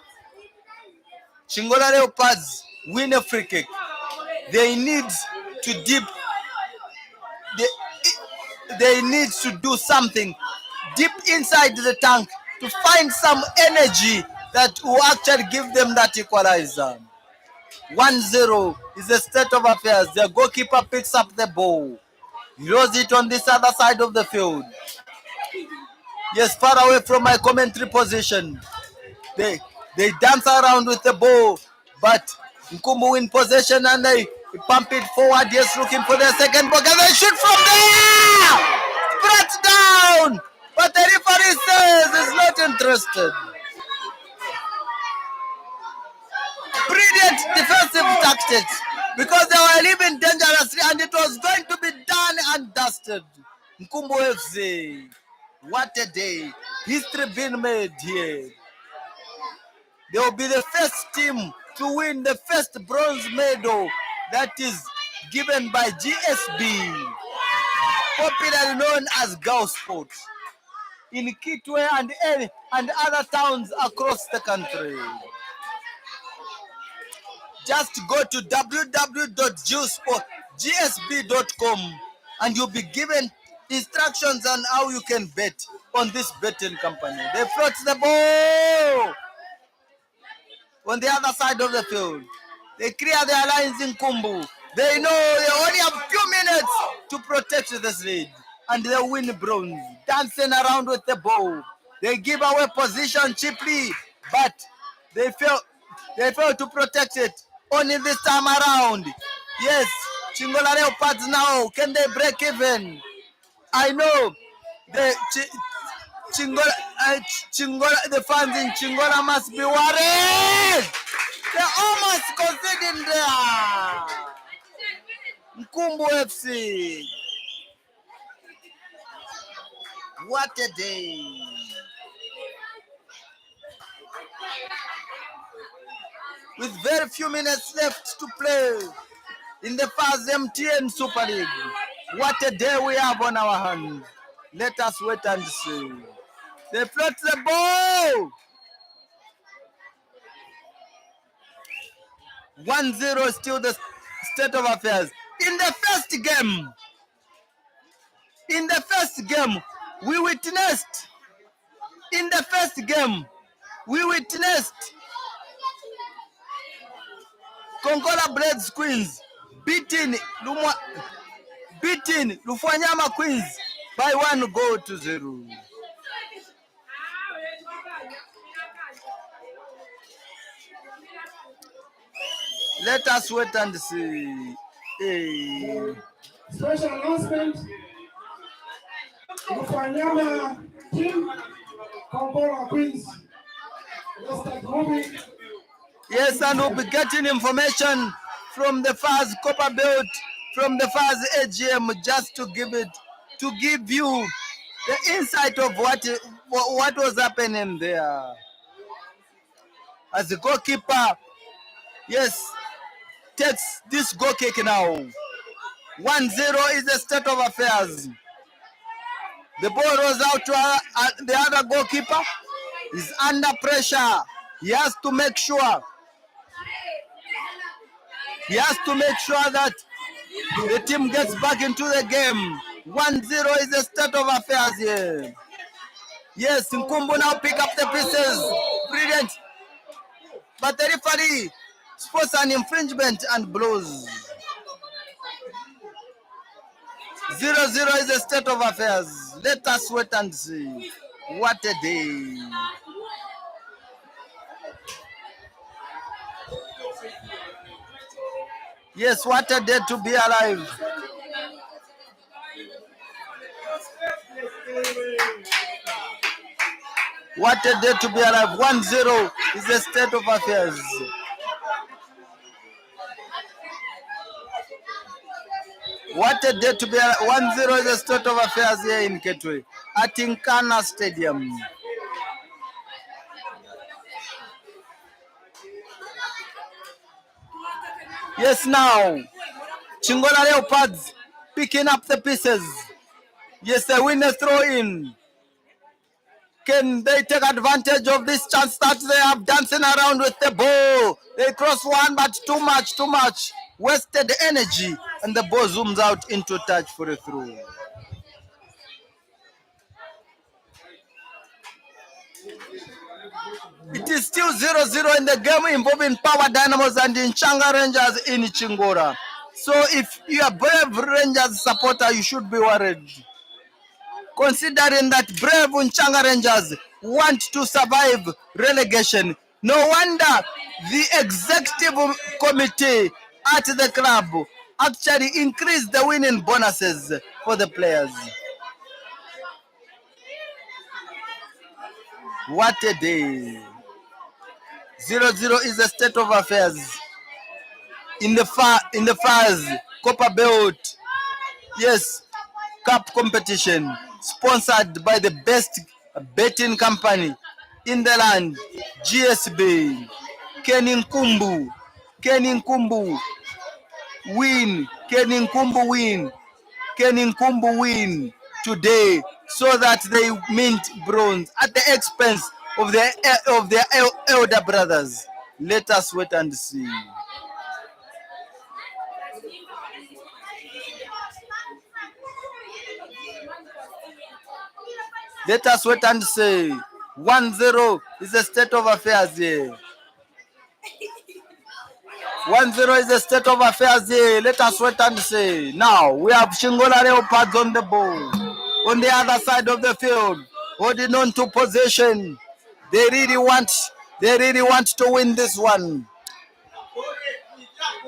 Chingola Leopards win a free kick. They need to they need to do something deep inside the tank to find some energy that will actually give them that equalizer. 1-0 is the state of affairs. The goalkeeper picks up the ball. He throws it on this other side of the field. Yes, far away from my commentary position. They dance around with the ball, but Nkumbu in possession and they pump it forward. Yes, looking for their second ball. And they shoot from there! Spread down! But the referee says he's not interested. Brilliant defensive tactics because they were living dangerously and it was going to be done and dusted. Nkumbu FC, what a day. History being made here. They will be the first team to win the first bronze medal that is given by GSB, popularly known as Girl Sports, in Kitwe and other towns across the country. Just go to www.gsb.com and you'll be given instructions on how you can bet on this betting company. They float the ball on the other side of the field. They clear their lines in Nkumbu. They know they only have few minutes to protect this lead. And they win bronze. Dancing around with the ball. They give away position cheaply, but they fail to protect it. Only this time around. Yes, Chingola Leopards now. Can they break even? I know the Chingola, the fans in Chingola must be worried. They almost conceded there. Nkumbu FC. What a day. With very few minutes left to play in the FAZ MTN Super League. What a day we have on our hands. Let us wait and see. They float the ball. 1-0 still the state of affairs. In the first game, we witnessed Kongola Blades Queens beating Lufanyama Queens by 1-0. Let us wait and see. Hey. Special announcement. Lufanyama team, Kongola Queens. Let's start moving. Yes, and we'll be getting information from the FAZ Copper Belt, from the FAZ AGM, just to give you the insight of what was happening there. As the goalkeeper, yes, takes this goal kick now. 1-0 is the state of affairs. The ball rolls out to the other goalkeeper. He's under pressure. He has to make sure that the team gets back into the game. 1-0 is the state of affairs here. Yes, Nkumbu now pick up the pieces. Brilliant. But the referee sports an infringement and blows. 0-0 is the state of affairs. Let us wait and see. What a day. Yes, what a day to be alive. What a day to be alive. 1-0 is the state of affairs. What a day to be alive. 1-0 is the state of affairs here in Kitwe at Nkana Stadium. Yes, now Chingola Leopards picking up the pieces. Yes, they win a throw in. Can they take advantage of this chance that they have dancing around with the ball? They cross one, but too much. Wasted energy, and the ball zooms out into touch for a throw. It is still 0-0 in the game involving Power Dynamos and Nchanga Rangers in Chingola. So if you are Brave Rangers supporter, you should be worried. Considering that Brave Nchanga Rangers want to survive relegation. No wonder the executive committee at the club actually increased the winning bonuses for the players. What a day. 0-0 is the state of affairs in the FAZ Copper Belt. Yes, cup competition sponsored by the best betting company in the land, GSB. Nkumbu win. Nkumbu win today so that they mint bronze at the expense of their elder brothers. Let us wait and see. Let us wait and see. 1-0 is the state of affairs here. 1-0 is the state of affairs here. Let us wait and see. Now we have Chingola Leopards on the ball. On the other side of the field, holding on to possession. They really want to win this one.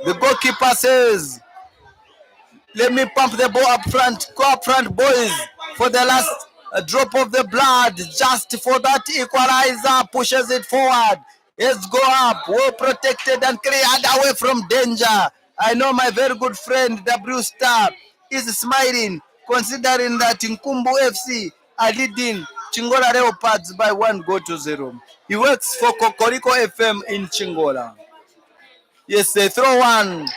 The goalkeeper says, let me pump the ball up front. Go up front, boys, for the last drop of the blood. Just for that equalizer, pushes it forward. Let's go up, well protected and cleared away from danger. I know my very good friend, W Star, is smiling, considering that Nkumbu FC are leading Chingola Leopards by 1-0. He works for Kokoriko FM in Chingola. Yes, they throw one.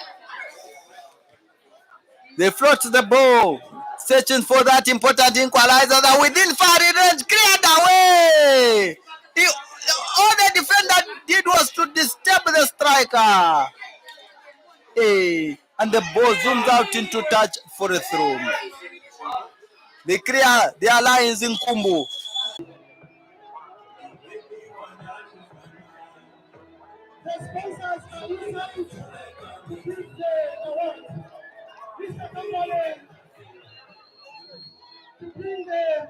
They float the ball, searching for that important equalizer that within firing range, cleared away. All the defender did was to disturb the striker. Hey, and the ball zooms out into touch for a throw. They clear their lines in Nkumbu. The sponsors are inside to give the award. Mr. Kamale, to bring the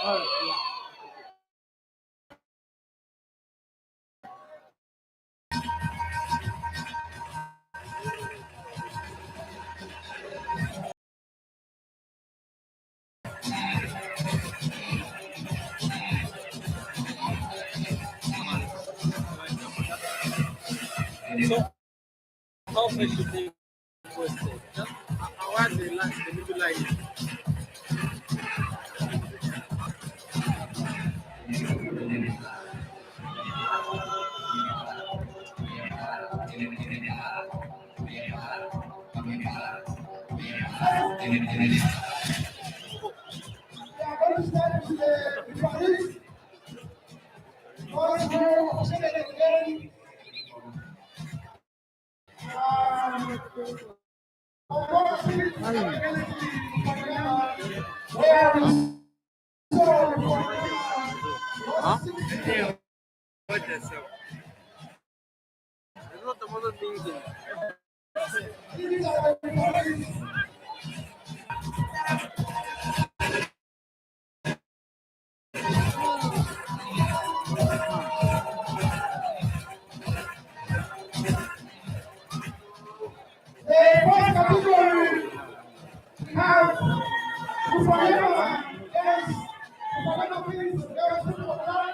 So, how much should they posted? I want the middle line. We are going to start with the police. First row, second again. Huh? Yeah. What is it? It's not the mother things. The first category we have Ufanema, yes, Ufanema please, yes, people of God.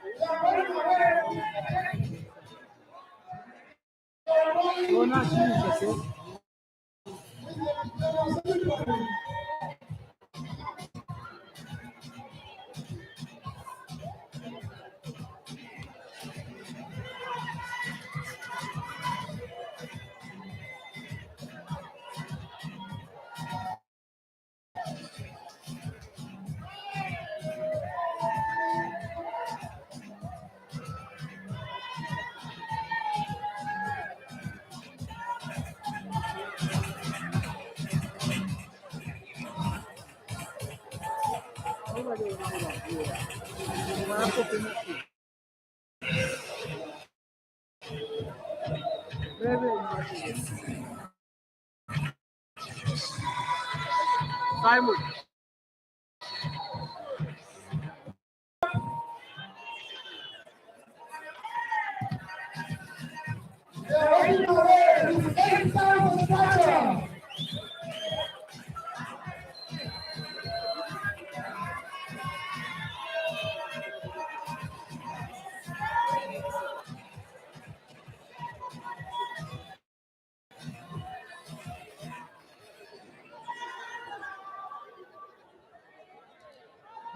They are very aware of the Simon. They are running away with 8,000 stature.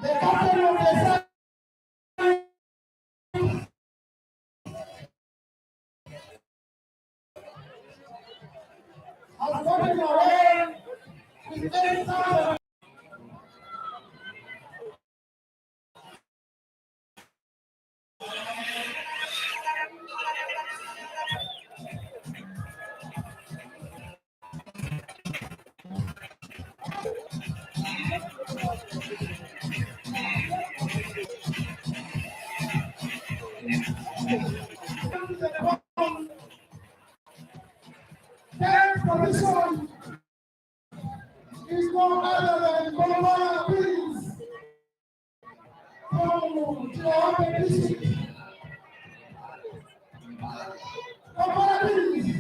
The captain of the side has gotten away with 8,000. Third position is no other than Nkana, please. From Chihuahua district. Nkana, please.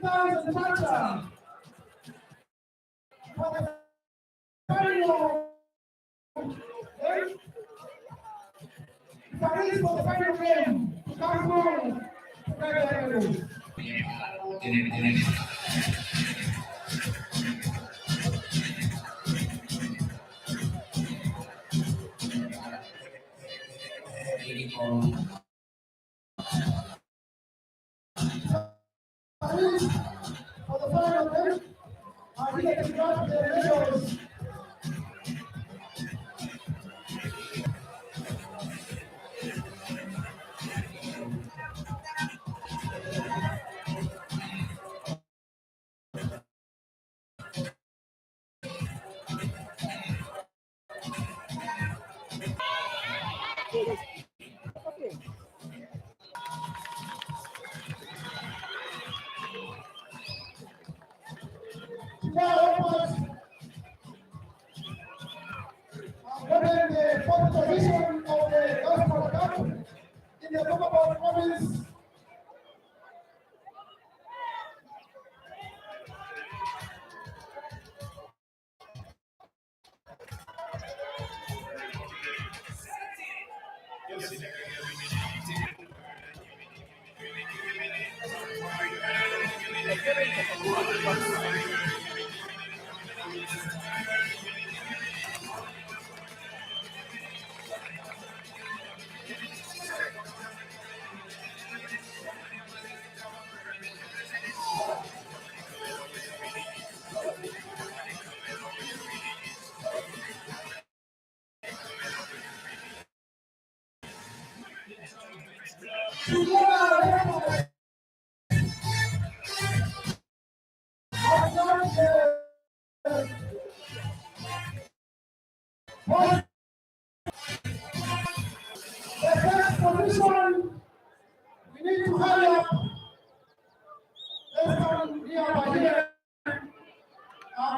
1,000 Tata for the final. Paris for the final game. Come on. Paris for the final game. Are here to grab the medals. Leopards are the fourth position of the Gospel Cup in the Leopard province. Chingola the first position. We need to hurry up. Let's come here by here.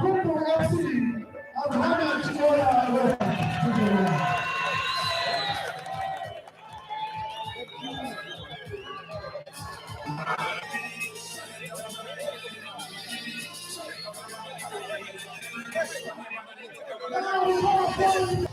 Nkumbu FC has handed Chingola away. Now we go to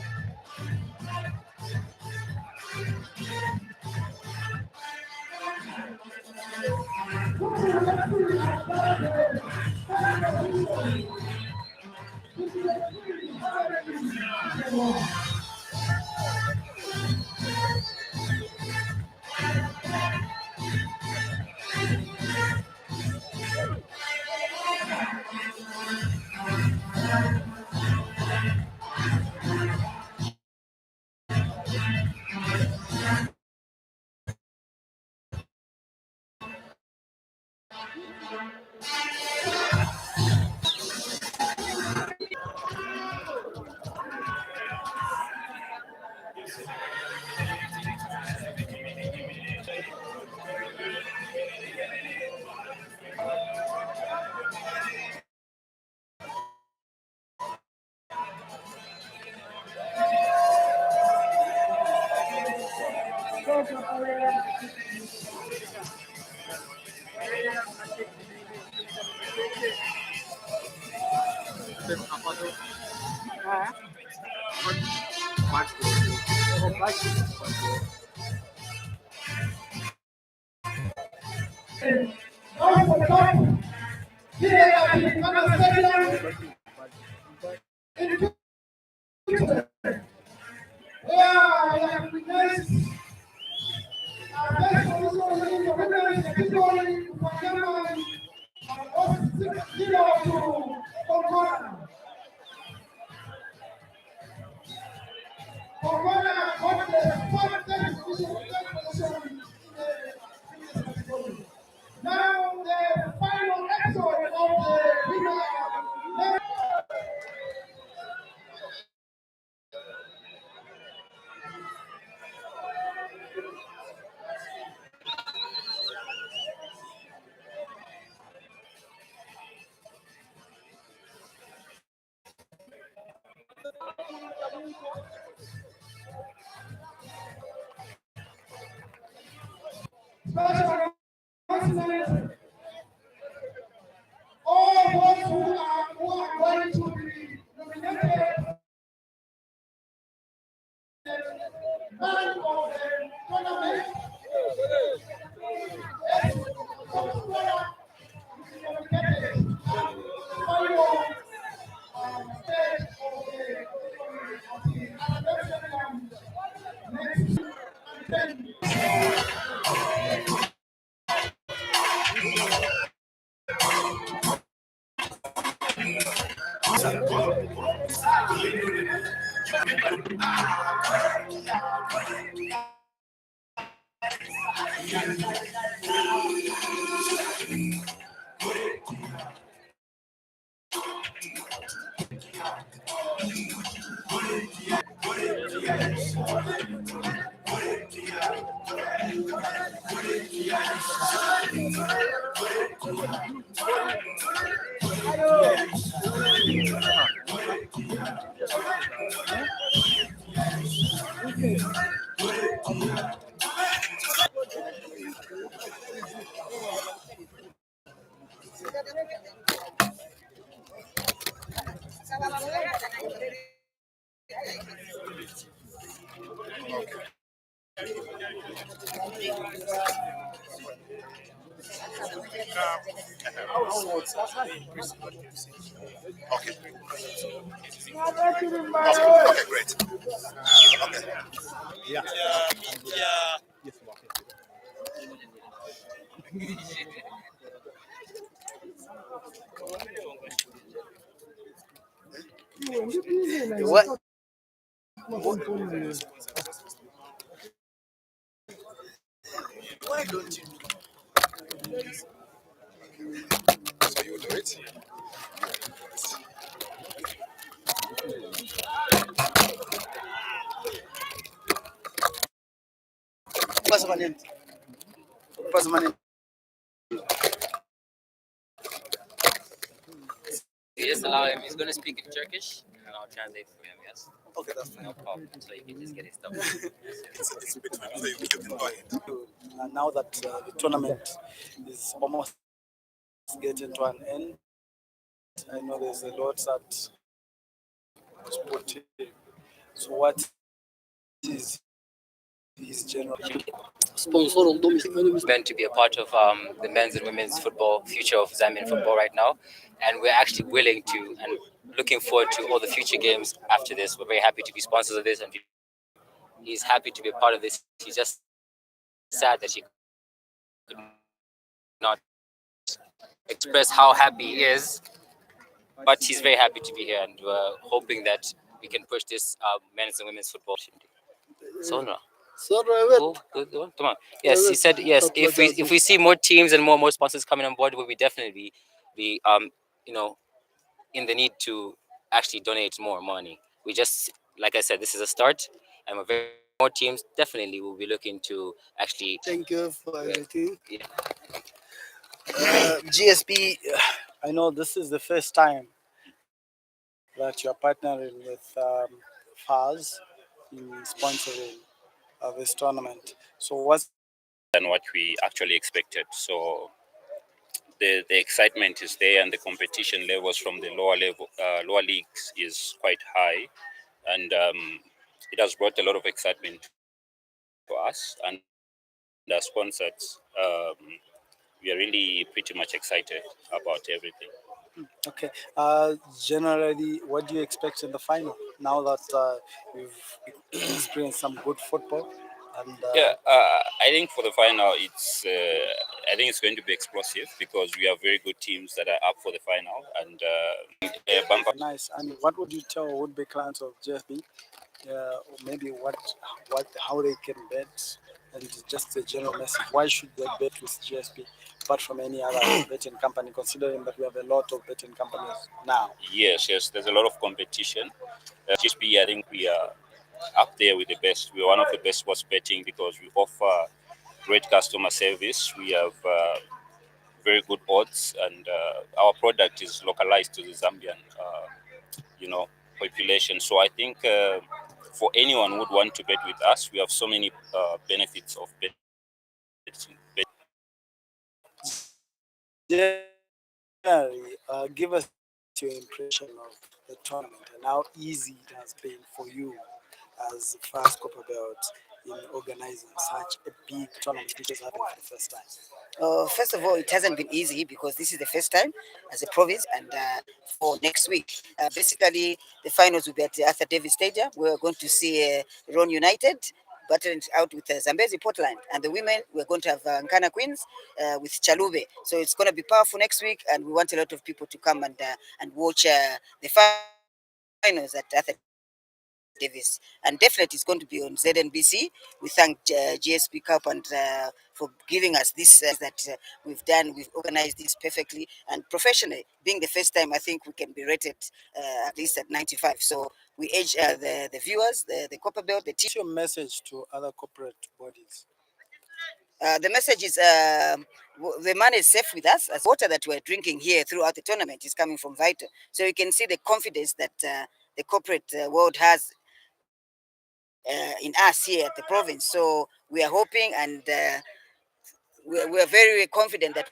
Gospel Cup here at the Nkana Stadium in Kitwe, where I have witnessed our best position in the women's category for Germany and lost 6-0 to Nkana. Nkana got the third position in the category. Now the final episode of the winner. Special announcement. Okay, great. Okay. What? Why don't you? So you do it. Pass my name. Pass my name. You just allow him. He's going to speak in Turkish, and I'll translate for him. Yes. Okay, that's fine. No problem. So you can just get his stuff. It's a bit fun. So you can go ahead. Now that the tournament is almost getting to an end, I know there's a lot that sport. So what is his general? Meant to be a part of the men's and women's football future of Zambian football right now, and we're actually willing to and looking forward to all the future games after this. We're very happy to be sponsors of this, and he's happy to be a part of this. He's just sad that he could not express how happy he is, but he's very happy to be here, and we're hoping that we can push this men's and women's football. Sonra. Come on. Yes, he said yes. If we see more teams and more sponsors coming on board, we will definitely be in the need to actually donate more money. We just, like I said, this is a start, and we're very more teams. Definitely, we'll be looking to actually. Thank you for everything. Yeah. GSB, I know this is the first time that you're partnering with FAZ in sponsoring this tournament. So what's than what we actually expected. So the excitement is there, and the competition levels from the lower leagues is quite high, and it has brought a lot of excitement to us and the sponsors. We are really pretty much excited about everything. okay? Generally, what do you expect in the final? Now that you've experienced some good football, and I think for the final, I think it's going to be explosive because we have very good teams that are up for the final, and bumper. nice. And what would you tell would-be clients of GSB? Maybe how they can bet, and just a general message. Why should they bet with GSB, apart from any other betting company? Considering that we have a lot of betting companies now. Yes, there's a lot of competition. GSB, I think we are up there with the best. We're one of the best sports betting because we offer great customer service. We have very good odds, and our product is localized to the Zambian, population. So I think for anyone who would want to bet with us, we have so many benefits of betting. Generally, give us your impression of the tournament and how easy it has been for you as first Copper Belt in organizing such a big tournament, which is happening for the first time. First of all, it hasn't been easy because this is the first time as a province, and for next week, basically the finals will be at the Arthur Davis Stadium. We're going to see Ron United battling out with Zambezi Portland, and the women we're going to have Nkana Queens with Chalube. So it's going to be powerful next week, and we want a lot of people to come and watch the finals at Arthur Davis, and definitely it's going to be on ZNBC. We thank GSB Cup and for giving us this that we've done. We've organized this perfectly and professionally. Being the first time, I think we can be rated at least at 95. So we urge the viewers, the Copper Belt, the team. What's your message to other corporate bodies? The message is the money is safe with us. As water that we're drinking here throughout the tournament is coming from Vital. So you can see the confidence that the corporate world has in us here at the province. So we are hoping and we are very confident that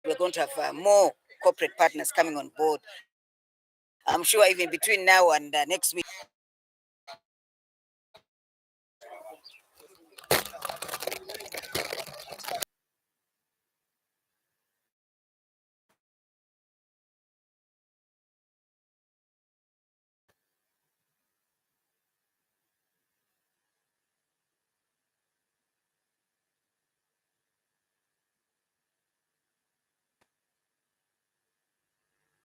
we're going to have more corporate partners coming on board. I'm sure even between now and next week.